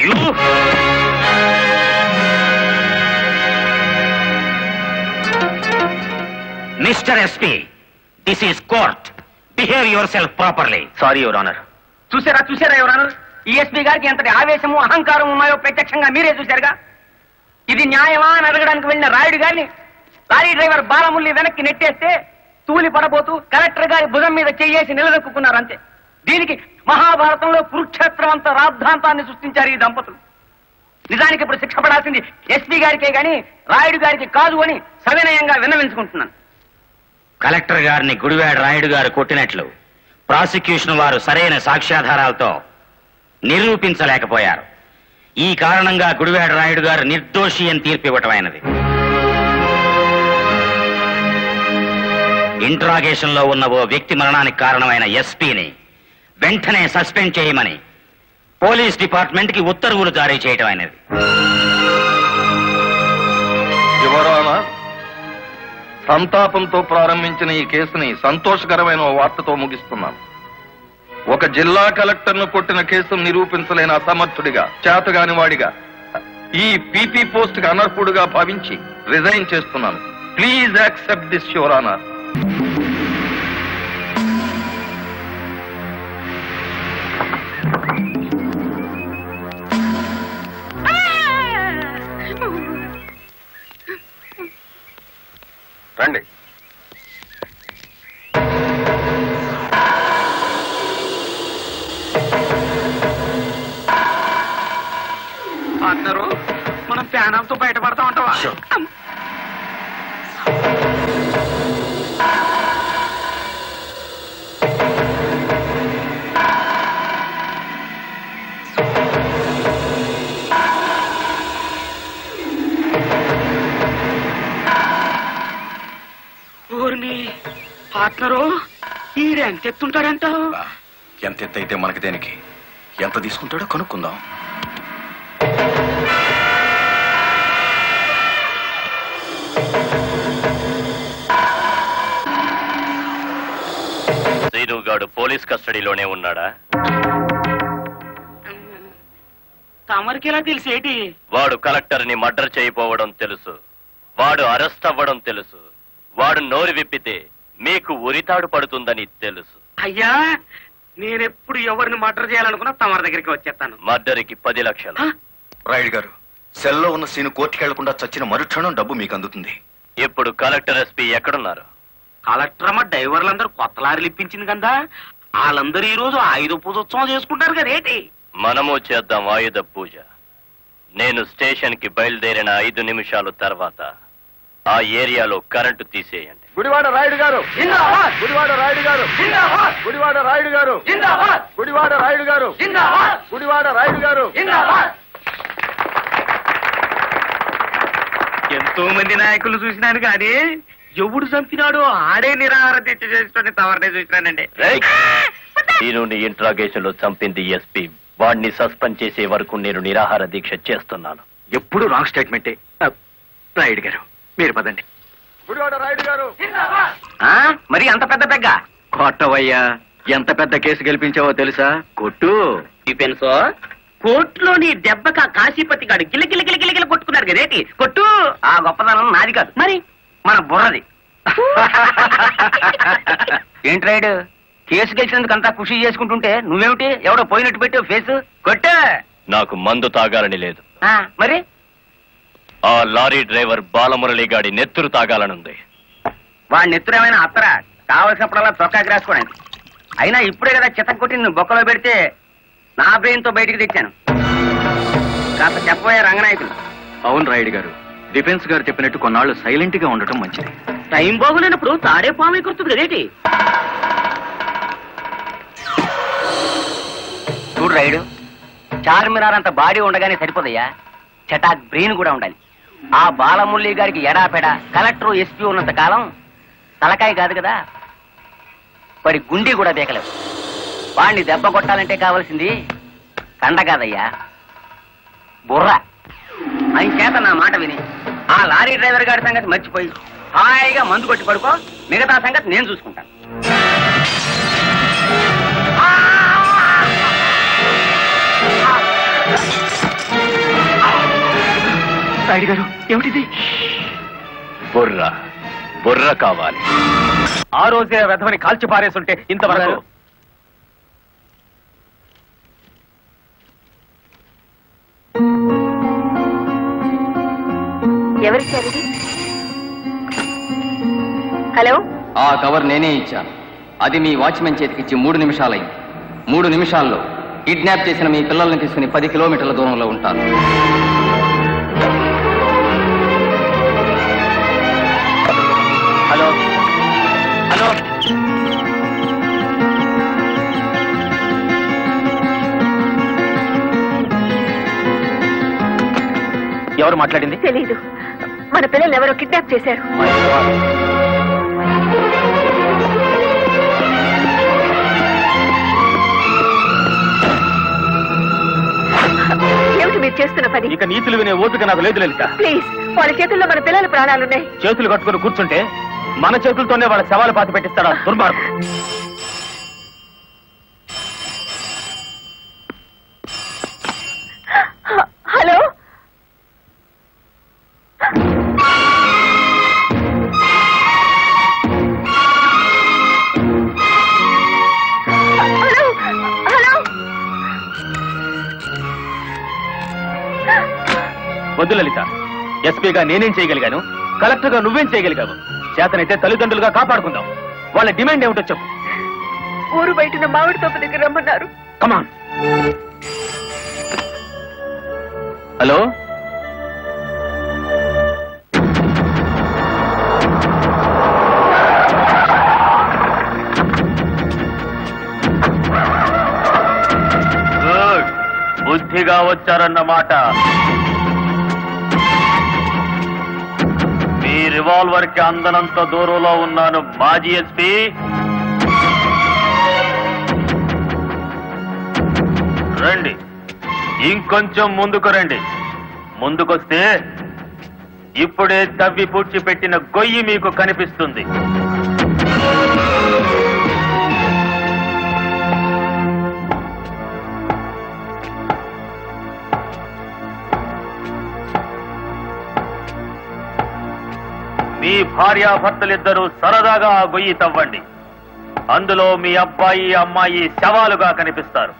Mister SP, this is court. Behave yourself properly. Sorry your honour. చూసారా యువర్ ఆనర్, ఈ ఎస్పీ గారికి ఎంతటి ఆవేశము అహంకారం ఉన్నాయో ప్రత్యక్షంగా మీరే చూశారుగా. ఇది న్యాయమా అని అడగడానికి వెళ్ళిన రాయుడు గారిని లారీ డ్రైవర్ బాలముల్లి వెనక్కి నెట్టేస్తే తూలి పడబోతూ కలెక్టర్ గారి భుజం మీద చేసి నిలదొక్కున్నారు అంతే. దీనికి మహాభారతంలో కురుక్షేత్రం అంత రాద్ధాంతాన్ని సృష్టించారు ఈ దంపతులు. నిజానికి ఇప్పుడు శిక్ష పడాల్సింది ఎస్పీ గారికే గాని రాయుడు గారికి కాదు అని సవినయంగా విన్నవించుకుంటున్నాను. కలెక్టర్ గారిని గుడివాడ రాయుడు గారు కొట్టినట్లు ప్రాసిక్యూషన్ వారు సరైన సాక్ష్యాధారాలతో నిరూపించలేకపోయారు. ఈ కారణంగా గుడివాడ రాయుడు గారు నిర్దోషి అని తీర్పు ఇవ్వటమైనది. ఇంట్రాగేషన్ లో ఉన్న ఓ వ్యక్తి మరణానికి కారణమైన ఎస్పీని వెంటనే సస్పెండ్ చేయమని పోలీస్ డిపార్ట్మెంట్ కి ఉత్తర్వులు జారీ చేయడం అనేది. సంతాపంతో ప్రారంభించిన ఈ కేసుని సంతోషకరమైన వార్తతో ముగిస్తున్నాను. ఒక జిల్లా కలెక్టర్ను కొట్టిన కేసును నిరూపించలేని అసమర్థుడిగా, చేతగాని వాడిగా, ఈ పీపీ పోస్ట్ కి అనర్హుడుగా భావించి రిజైన్ చేస్తున్నాను. Please accept this your honour. రండి. పార్ట్నరు, మనం ప్యానంతో బయటపడతా ఉంటావా? పార్ట్నరు, ఈడెంత ఎత్తుంటాడంటావు? ఎంత ఎత్తు అయితే మనకి దేనికి? ఎంత తీసుకుంటాడో కనుక్కుందాం. సీనుగాడు పోలీస్ కస్టడీలోనే ఉన్నాడా? తమరికి ఎలా తెలిసేటి? వాడు కలెక్టర్ ని మర్డర్ చేయపోవడం తెలుసు, వాడు అరెస్ట్ అవ్వడం తెలుసు, వాడు నోరు విప్పితే మీకు ఉరితాడు పడుతుందని తెలుసు. అయ్యా, నేనెప్పుడు ఎవరిని మర్డర్ చేయాలనుకున్నా తమరి దగ్గరికి వచ్చేస్తాను. మర్డర్కి 10 లక్షలు. రాయుడు గారు, సెల్లో ఉన్న సీను కోర్టుకి వెళ్లకుండా చచ్చిన మరుక్షణం డబ్బు మీకు అందుతుంది. ఇప్పుడు కలెక్టర్ ఎస్పీ ఎక్కడున్నారు? కలెక్టర్ అమ్మ డ్రైవర్లందరూ కొత్త లారీలు ఇప్పించింది కదా, వాళ్ళందరూ ఈ రోజు ఆయుధ పూజోత్సవం చేసుకుంటారు కదేటి? మనము చేద్దాం ఆయుధ పూజ. నేను స్టేషన్ కి బయలుదేరిన 5 నిమిషాల తర్వాత ఆ ఏరియాలో కరెంటు తీసేయండి. గుడివాడ రాయుడు గారు, గుడివాడ రాయుడు గారు, గుడివాడ రాయుడు గారు, గుడివాడ రాయుడు గారు, గుడివాడ రాయుడు గారు. ఎంతో మంది నాయకులు చూసినాను కానీ ఎవడు చంపినాడో ఆడే నిరాహార దీక్ష చేసిన తవరనే చూసినానండి. నేను ఇంట్రాగేషన్ లో చంపింది ఎస్పీ. వాడిని సస్పెండ్ చేసే వరకు నేను నిరాహార దీక్ష చేస్తున్నాను. ఎప్పుడు రాంగ్ స్టేట్మెంటే. రాయుడు గారు, మీరు పదండి. గుడివాడ రాయుడు గారు. మరి అంత పెద్ద పెగ్గ కొట్టవయ్యా. ఎంత పెద్ద కేసు గెలిపించావో తెలుసా? కొట్టు. పెన్సో కోర్టులో నీ దెబ్బక కాశీపతి గాడు గిలగిల కొట్టుకున్నారు కదేటి? కొట్టు. ఆ గొప్పదనం నాది కాదు, మరి మన బుర్రది. ఏంటి రాయుడు, కేసు గెలిచినందుకు అంతా ఖుషి చేసుకుంటుంటే నువ్వేమిటి ఎవడో పోయినట్టు పెట్టావు ఫేసు? కొట్టు. నాకు మందు తాగాలని లేదు, మరి ఆ లారీ డ్రైవర్ బాలమురళి గాడి నెత్తురు తాగాలనుంది. వాడి నెత్తురు ఏమైనా అత్తరా? కావలసినప్పుడల్లా చొక్కాకి రాసుకోవడానికి. అయినా ఇప్పుడే కదా చిత్తం కొట్టి నువ్వు బొక్కలో పెడితే నా బ్రెయిన్ తో బయటికి తెచ్చాను. కాస్త చెప్పబోయే రంగనాయకులు. అవును రాయుడు గారు, డిఫెన్స్ గారు చెప్పినట్టు కొన్నాళ్ళు సైలెంట్ గా ఉండటం మంచిది. టైం బాగులేనప్పుడు తాడే పాము కుర్తుంది కదేటి? చూడు రాయుడు, చార్మినార్ అంత బాడీ ఉండగానే సరిపోదయ్యా, చటాక్ బ్రెయిన్ కూడా ఉండాలి. ఆ బాలమురళి గారికి ఎడాపెడా కలెక్టర్ ఎస్పీ ఉన్నంత కాలం తలకాయ కాదు కదా, వాడి గుండీ కూడా బేకలేవు. వాడిని దెబ్బ కొట్టాలంటే కావాల్సింది కండ కాదయ్యా, బుర్ర. ఆయన చేత నా మాట విని ఆ లారీ డ్రైవర్ గారి సంగతి మర్చిపోయి హాయిగా మందు కొట్టి పడుకో, మిగతా సంగతి నేను చూసుకుంటాను. రాయుడు గారు, ఏమిటిది? బుర్ర కావాలి. ఆ రోజే వెధవని కాల్చి పారేస్తుంటే ఇంతవరకు ఎవరిచ్చారు? హలో, ఆ కవర్ నేనే ఇచ్చాను. అది మీ వాచ్మెన్ చేతికిచ్చి 3 నిమిషాలైంది. 3 నిమిషాల్లో కిడ్నాప్ చేసిన మీ పిల్లల్ని తీసుకుని 10 కిలోమీటర్ల దూరంలో ఉంటాను. హలో హలో, ఎవరు మాట్లాడింది? తెలీదు. మన పిల్లలు ఎవరో కిడ్నాప్ చేశారు. మీరు చేస్తున్న పని? ఇక నీతులు వినే ఓపిక నాకు లేదు లలిత. ప్లీజ్, వాళ్ళ చేతుల్లో మన పిల్లల ప్రాణాలున్నాయి. చేతులు కట్టుకుని కూర్చుంటే మన చేతులతోనే వాళ్ళ శవాలు పాతి పెట్టిస్తాడా దుర్మార్గం. హలో, వద్దు లలిత, ఎస్పీగా నేనేం చేయగలిగాను, కలెక్టర్గా నువ్వేం చేయగలిగావు? చేతనైతే తల్లిదండ్రులుగా కాపాడుకుందాం. వాళ్ళ డిమాండ్ ఏమిటో చెప్పు. ఊరు బయట మామిడి తోపు దగ్గర రమ్మన్నారు. కమాన్. హలో, గుడ్, బుద్ధిగా వచ్చారన్నమాట. మీ రివాల్వర్ కి అందనంత దూరంలో ఉన్నాను మాజీ ఎస్పీ. రండి, ఇంకొంచెం ముందుకు రండి. ముందుకొస్తే ఇప్పుడే తవ్వి పూడ్చిపెట్టిన గొయ్యి మీకు కనిపిస్తుంది. మీ భార్యాభర్తలిద్దరూ సరదాగా ఆ గొయ్యి తవ్వండి. అందులో మీ అబ్బాయి అమ్మాయి శవాలుగా కనిపిస్తారు.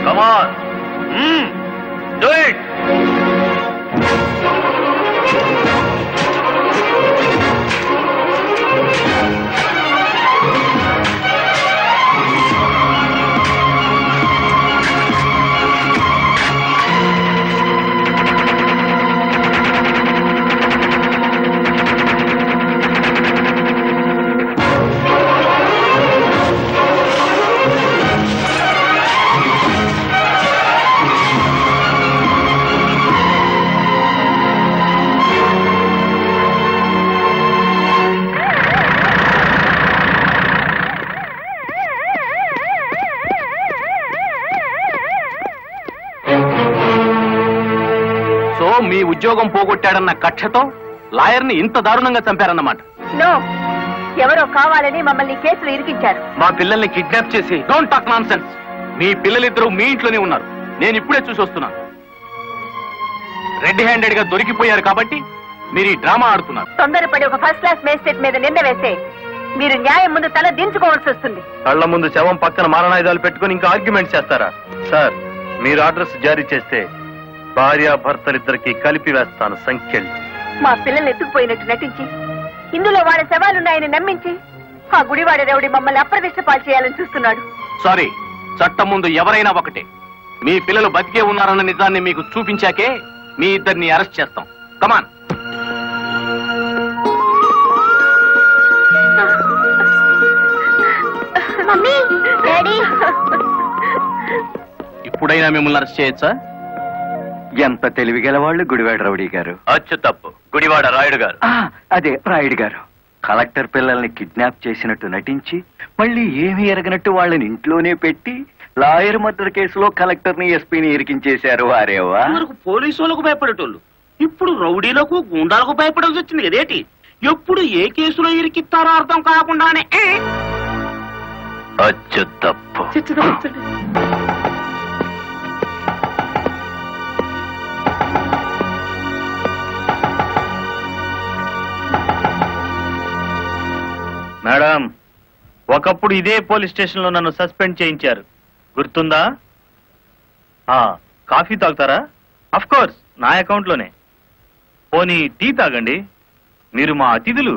Come on. Do it. మీ ఉద్యోగం పోగొట్టాడన్న కక్షతో లాయర్ని ఇంత దారుణంగా చంపారన్నమాట. నో, ఎవరో కావాలని మమ్మల్ని కేసులు ఇరికించారు. మా పిల్లల్ని కిడ్నాప్ చేసి. Don't talk nonsense. మీ పిల్లలిద్దరూ మీ ఇంట్లోనే ఉన్నారు. నేను ఇప్పుడే చూసి వస్తున్నాను. రెడ్ హ్యాండెడ్ గా దొరికిపోయారు కాబట్టి మీరు ఈ డ్రామా ఆడుతున్నారు. తొందరపడి ఒక ఫస్ట్ క్లాస్ మేజిస్ట్రేట్ మీద నింద వేస్తే మీరు న్యాయం ముందు తల దించుకోవాల్సి వస్తుంది. కళ్ల ముందు శవం పక్కన మారణాయుధాలు పెట్టుకుని ఇంకా ఆర్గ్యుమెంట్ చేస్తారా? సార్, మీరు ఆర్డర్స్ జారీ చేస్తే భార్యాభర్తలిద్దరికి కలిపి వేస్తాను సంఖ్యలు. మా పిల్లల్ని ఎత్తుకుపోయినట్టు నటించి ఇందులో వాళ్ళ శవాలున్నాయని నమ్మించి ఆ గుడివాడ రౌడీ మమ్మల్ని అప్రదిష్ట పాలు చేయాలని చూస్తున్నాడు. సారీ, చట్టం ముందు ఎవరైనా ఒకటే. మీ పిల్లలు బతికే ఉన్నారన్న నిజాన్ని మీకు చూపించాకే మీ ఇద్దరిని అరెస్ట్ చేస్తాం. కమాన్. మమ్మీ, డాడీ, ఇప్పుడైనా మిమ్మల్ని అరెస్ట్ చేయొచ్చా? ఎంత తెలివిగల వాళ్ళు గుడివాడ రౌడీ గారు. అచ్చు తప్పు, గుడివాడ రాయుడు గారు. అదే రాయుడు గారు. కలెక్టర్ పిల్లల్ని కిడ్నాప్ చేసినట్టు నటించి మళ్ళీ ఏమీ ఎరగనట్టు వాళ్ళని ఇంట్లోనే పెట్టి లాయర్ మర్డర్ కేసులో కలెక్టర్ ని ఎస్పీని ఇరికించేశారు. వారేవా పోలీసు వాళ్ళకు భయపడేటోళ్ళు ఇప్పుడు రౌడీలకు గుండాలకు భయపడాల్సి వచ్చింది కదేటి? ఎప్పుడు ఏ కేసులో ఇరికిస్తారో అర్థం కాకుండానే. అచ్చు తప్పు. మేడం, ఒకప్పుడు ఇదే పోలీస్ స్టేషన్ లో నన్ను సస్పెండ్ చేయించారు, గుర్తుందా? కాఫీ తాగుతారా? అఫ్ కోర్స్, నా అకౌంట్ లోనే. పోనీ టీ తాగండి, మీరు మా అతిథులు.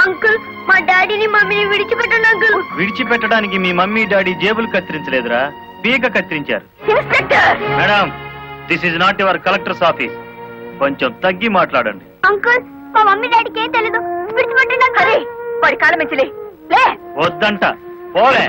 అంకుల్, మా డాడీని మమ్మీని విడిచిపెట్టండి అంకుల్. విడిచిపెట్టడానికి మీ మమ్మీ డాడీ జేబులు కత్తిరించలేదురా, పీక కత్తిరించారు. Madam, this is not your collector's office. కొంచెం తగ్గి మాట్లాడండి. అంకుల్, మా మమ్మీ డాడీకి ఏం తెలీదు, విడిచిపెట్టండి అంకుల్. వాడి కాలం మించలే. లే, వద్దంట, పోలే.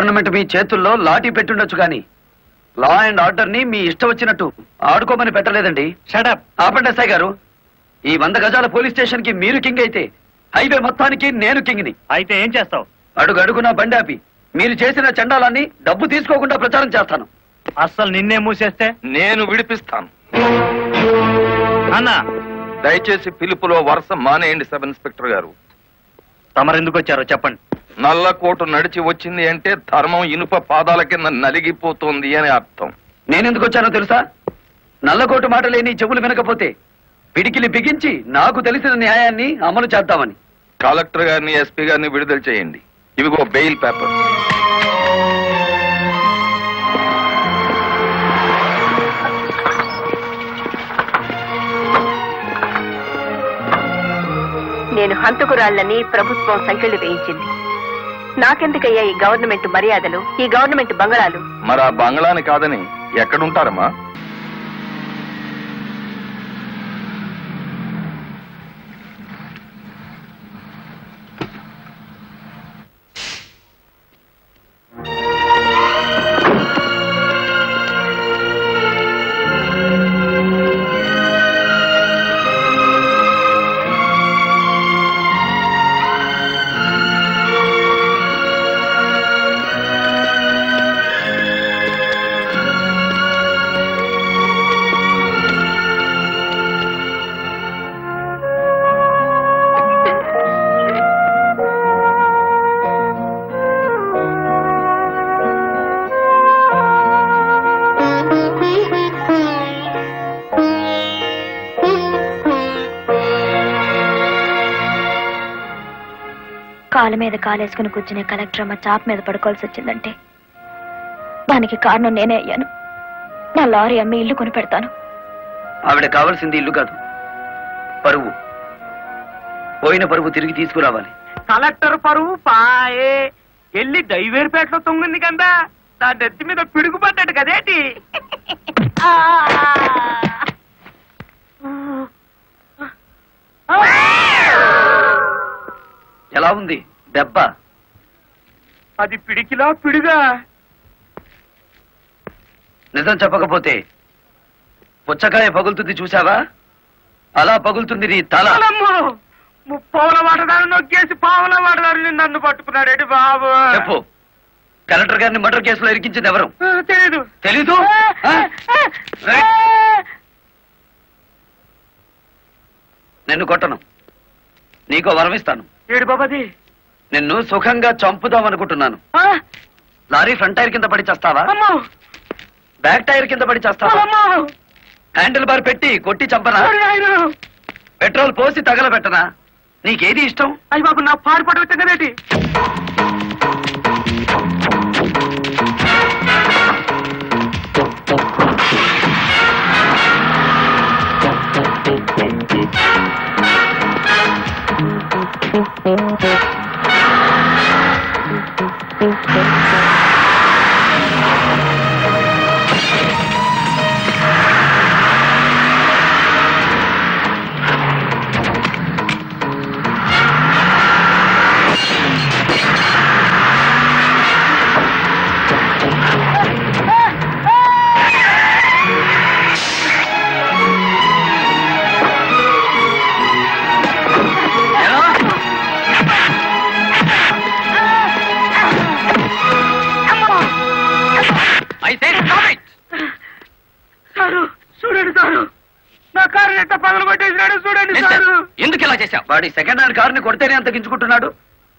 గవర్నమెంట్ మీ చేతుల్లో లాఠీ పెట్టుండొచ్చు కానీ లా అండ్ ఆర్డర్ ని మీ ఇష్టం వచ్చినట్టు ఆడుకోమని పెట్టలేదండి. షటప్. ఆపండి ఎస్ఐ గారు. ఈ 100 గజాల పోలీస్ స్టేషన్ కి మీరు కింగ్ అయితే హైవే మొత్తానికి నేను కింగ్ని. అయితే ఏం చేస్తావు? అడుగు అడుగున బండి ఆపి మీరు చేసిన చండాలాన్ని డబ్బు తీసుకోకుండా ప్రచారం చేస్తాను. అస్సలు నిన్నే మూసేస్తే నేను విడిపిస్తాను. అన్నా, దయచేసి పిలుపులో వరుస మానేయండి సబ్ ఇన్స్పెక్టర్ గారు. తమరెందుకు వచ్చారో చెప్పండి. నల్లకోటు నడిచి వచ్చింది అంటే ధర్మం ఇనుప పాదాల కింద నలిగిపోతుంది అని అర్థం. నేనెందుకు వచ్చానో తెలుసా? నల్లకోటు మాట లేని చెవులు వినకపోతే పిడికిలి బిగించి నాకు తెలిసిన న్యాయాన్ని అమలు చేద్దామని. కలెక్టర్ గారిని ఎస్పీ గారిని విడుదల చేయండి. ఇవిగో బెయిల్ పేపర్. నేను హంతకురాళ్లని ప్రభుత్వం సంఖ్యలు వేయించింది. నాకెందుకయ్యా ఈ గవర్నమెంట్ మర్యాదలు, ఈ గవర్నమెంట్ బంగళాలు? మరి ఆ బంగ్లాని కాదని ఎక్కడుంటారమ్మా? కాళ్ళ మీద కాలేసుకుని కూర్చునే కలెక్టర్ అమ్మ చాప్ మీద పడుకోవాల్సి వచ్చిందంటే దానికి కారణం నేనే అయ్యాను. నా లారీ అమ్మి ఇల్లు కొని పెడతాను. ఆవిడ కావాల్సింది ఇల్లు కాదు, పరువు. పోయిన పరువు తిరిగి తీసుకురావాలి. కలెక్టర్ పరువు పాయే ఎల్లి దైవేరుపేటలో తొంగింది కదా, దాని నెత్తి మీద పిడుగుపడ్డాడు కదేటి. ఎలా ఉంది దెబ్బ? అది పిడికిలా పిడుగా? నిజం చెప్పకపోతే పుచ్చకాయ పగులుతుంది చూసావా, అలా పగులుతుంది నీ తల. ముప్పావుల వాటదారు నొక్కేసి పావుల వాటదారు నన్ను పట్టుకున్నాడేటి బాబు. చెప్పు, కలెక్టర్ గారిని మర్డర్ కేసులో ఇరికించింది ఎవరు? తెలీదు. తెలీదు? నిన్ను కొట్టను, నీకో వరం ఇస్తాను. ఏడు బాబాది. నిన్ను సుఖంగా చంపుదాం అనుకుంటున్నాను. లారీ ఫ్రంట్ టైర్ కింద పడి చేస్తావా, బ్యాక్ టైర్ కింద పడి చేస్తావా, హ్యాండిల్ బార్ పెట్టి కొట్టి చంపనా, పెట్రోల్ పోసి తగలబెట్టనా? నీకేది ఇష్టం? అయ్యి బాబు, నా పారిపడి వచ్చా కదేటి. ఎందుకు ఇలా చేశావు? వాడి సెకండ్ హ్యాండ్ కారుని కొడితేనే అంత గించుకుంటున్నాడు.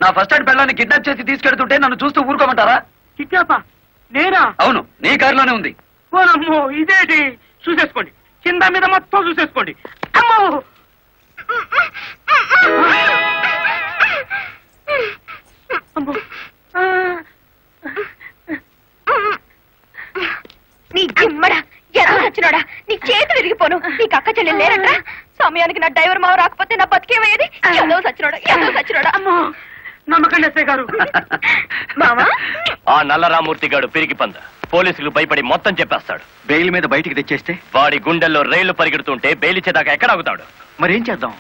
నా ఫస్ట్ హ్యాండ్ పిల్లని కిడ్నాప్ చేసి తీసుకెడుతుంటే నన్ను చూస్తూ ఊరుకోమంటారా? కిడ్నాపా? నేనా? అవును, నీ కారులోనే ఉంది. ఓనమ్మో, ఇదేంటి? చూసేసుకోండి, కింద మీద మొత్తం చూసేసుకోండి. అమ్మో, నీ జిమ్మడా ఎలా వచ్చినాడా? నీ చేతులు విరిగిపోను. నీకు అక్క చెల్లెలు లేరట్రా? సమయానికి నా డ్రైవర్ మావ రాకపోతే నా బతికేమయ్యేది. ఏదో సచ్చినాడా. అమ్మో, నమ్మకండి ఎస్ఐ గారు. మావా, ఆ నల్లరామూర్తి గాడు పిరికి పంద పోలీసులు భయపడి మొత్తం చెప్పేస్తాడు. బెయిల్ మీద బయటికి తెచ్చేస్తే వాడి గుండెల్లో రైళ్లు పరిగెడుతుంటే బెయిల్ ఇచ్చేదాకా ఎక్కడ ఆగుతాడు? మరేం చేద్దాం?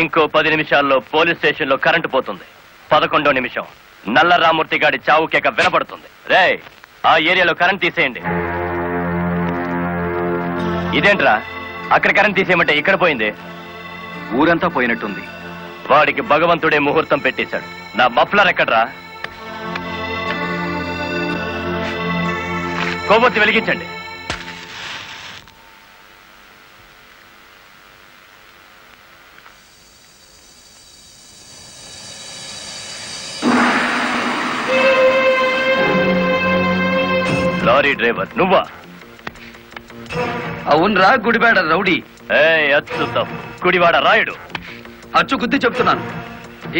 ఇంకో 10 నిమిషాల్లో పోలీస్ స్టేషన్ లో కరెంటు పోతుంది. 11వ నిమిషం నల్ల రామూర్తి గాడి చావు కేక వినపడుతుంది. రే, ఆ ఏరియాలో కరెంట్ తీసేయండి. ఇదేంట్రా, అక్కడ కరెంట్ తీసేయమంటే ఇక్కడ పోయింది? ఊరంతా పోయినట్టుంది. వాడికి భగవంతుడే ముహూర్తం పెట్టేశాడు. నా మఫ్లర్ ఎక్కడ్రా? కొవ్వొత్తి వెలిగించండి. లారీ డ్రైవర్ నువ్వా? అవునరా, గుడివాడ రౌడీ. అచ్చు తప్పు, గుడివాడ రాయుడు. అచ్చు గుద్ది చెప్తున్నాను.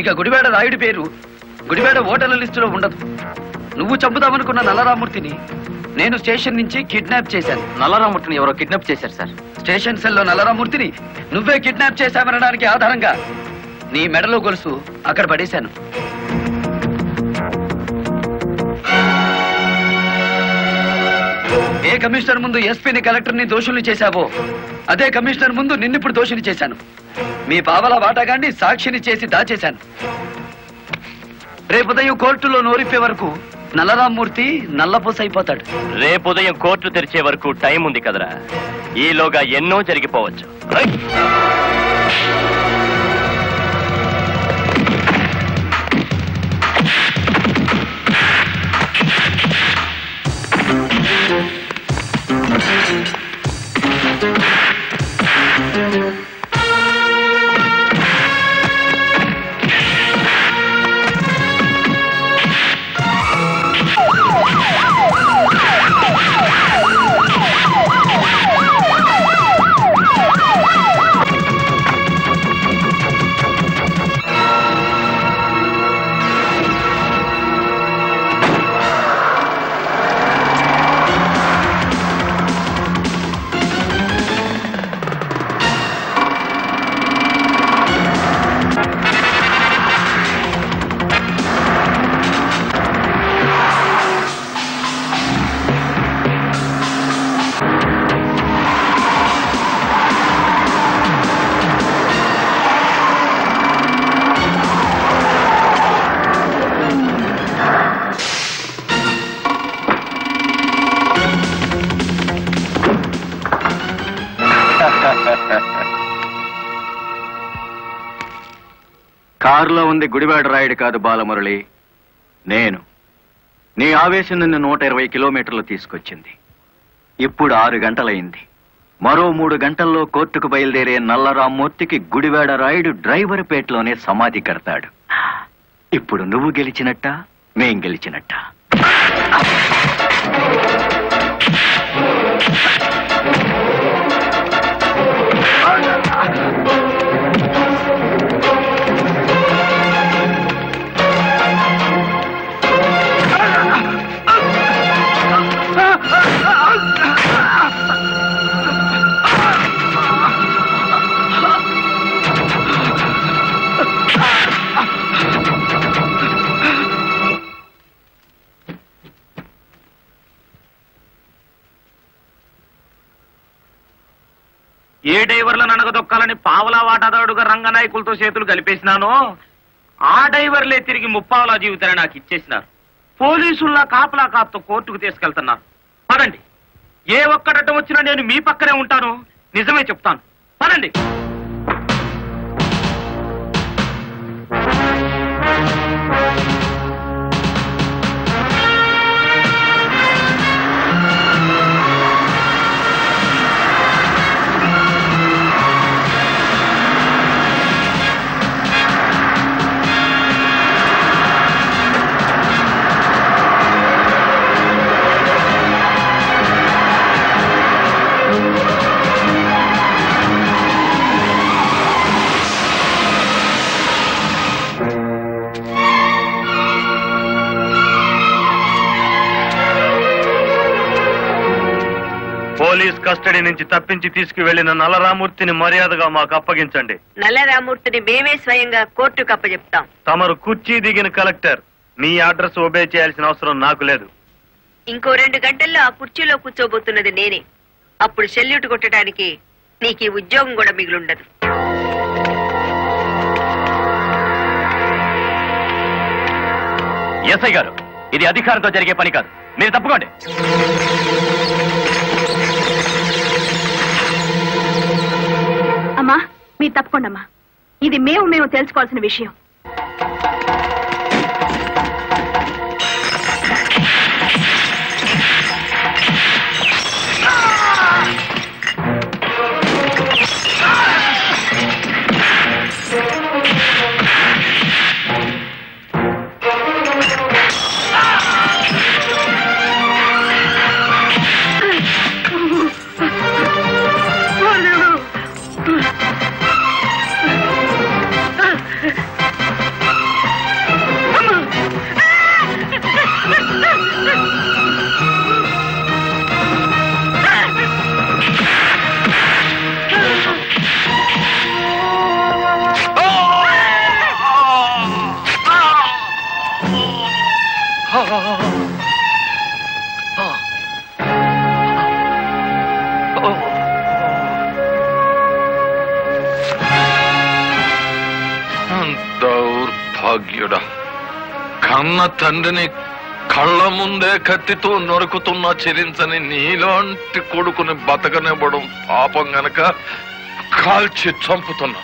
ఇక గుడివాడ రాయుడి పేరు గుడివాడ ఓటర్ల లిస్టులో ఉండదు. నువ్వు చంపుదామనుకున్న నల్లరామూర్తిని నేను స్టేషన్ నుంచి కిడ్నాప్ చేశాను. నల్లరామూర్తిని ఎవరో కిడ్నాప్ చేశారు సార్. స్టేషన్ సెల్లో నల్లరామూర్తిని నువ్వే కిడ్నాప్ చేశావనడానికి ఆధారంగా నీ మెడలో గొలుసు అక్కడ పడేశాను. ఏ కమిషనర్ ముందు ఎస్పీని కలెక్టర్ని దోషుల్ని చేశావో అదే కమిషనర్ ముందు నిన్నిప్పుడు దోషుని చేశాను. మీ పావలా వాటాగాన్ని సాక్షిని చేసి దాచేశాను. రేపుదయం కోర్టులో నోరిప్పే వరకు నల్లరామూర్తి నల్లపూస అయిపోతాడు. రేపుదయం కోర్టు తెరిచే వరకు టైం ఉంది కదరా, ఈలోగా ఎన్నో జరిగిపోవచ్చు. కారులో ఉంది గుడివాడ రాయుడు కాదు బాలమురళి, నేను. నీ ఆవేశం నిన్ను 120 కిలోమీటర్లు తీసుకొచ్చింది. ఇప్పుడు 6 గంటలైంది. మరో 3 గంటల్లో కోర్టుకు బయలుదేరే నల్లరామూర్తికి గుడివాడ రాయుడు డ్రైవర్ పేటలోనే సమాధి కడతాడు. ఇప్పుడు నువ్వు గెలిచినట్ట, మేం గెలిచినట్ట. ఏ డ్రైవర్లను అనగదొక్కాలని పావలా వాటాదారుడుగా రంగనాయకులతో చేతులు కలిపేసినానో ఆ డ్రైవర్లే తిరిగి ముప్పావలా జీవితాన్ని నాకు ఇచ్చేసినారు. పోలీసుల్లా కాపలా కాపుతో కోర్టుకు తీసుకెళ్తున్నారు. పదండి, ఏ ఒక్కడటం వచ్చినా నేను మీ పక్కనే ఉంటాను. నిజమే చెప్తాను, పదండి. పోలీస్ కస్టడీ నుంచి తప్పించి తీసుకువెళ్లిన నల్లరామూర్తిని మర్యాదగా మాకు అప్పగించండి. నల్లరామూర్తిని మేమే స్వయంగా కోర్టుకు అప్పచెప్తాం. తమరు కుర్చీ దిగిన కలెక్టర్, మీ అడ్రస్ ఒబే చేయాల్సిన అవసరం నాకు లేదు. ఇంకో 2 గంటల్లో ఆ కుర్చీలో కూర్చోబోతున్నది నేనే. అప్పుడు సెల్యూట్ కొట్టడానికి నీకు ఈ ఉద్యోగం కూడా మిగులుండదు. ఎస్ఐ గారు, ఇది అధికారంతో జరిగే పని కాదు, మీరు తప్పుకోండి. అమ్మా మీరు తప్పకుండా అమ్మా, ఇది మేము తెలుసుకోవాల్సిన విషయం. దౌర్భాగ్యుడా, కన్న తండ్రిని కళ్ళ ముందే కత్తితో నరుకుతున్న చెరించని నీలాంటి కొడుకుని బతకనివ్వడం పాపం గనక కాల్చి చంపుతున్నా.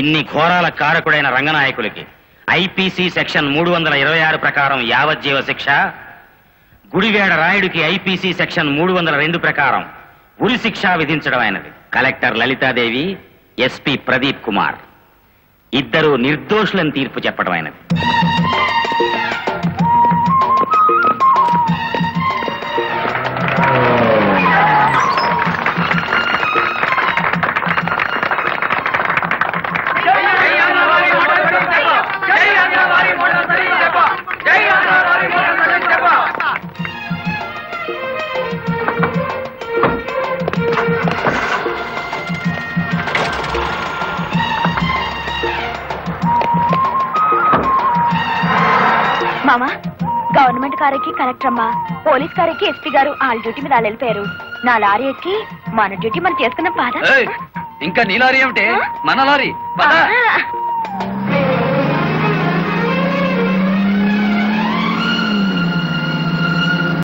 ఇన్ని ఘోరాల కారకుడైన రంగనాయకులకి ఐపీసీ సెక్షన్ 326 ప్రకారం యావజ్జీవ శిక్ష, గుడివేడ రాయుడికి ఐపీసీ సెక్షన్ 302 ప్రకారం ఉరి శిక్ష విధించడం అయినది. కలెక్టర్ లలితాదేవి, ఎస్పీ ప్రదీప్ కుమార్ ఇద్దరు నిర్దోషులని తీర్పు చెప్పడం అయినది. మామా, గవర్నమెంట్ కారెక్కి కలెక్టర్ అమ్మా, పోలీస్ కారెక్కి ఎస్పీ గారు వాళ్ళ డ్యూటీ మీద వాళ్ళు వెళ్ళిపోయారు. నా లారీ ఎక్కి మన డ్యూటీ మనం చేసుకున్నాం పాదా. ఇంకా నీ లారీ ఏమిటి? మన లారీ.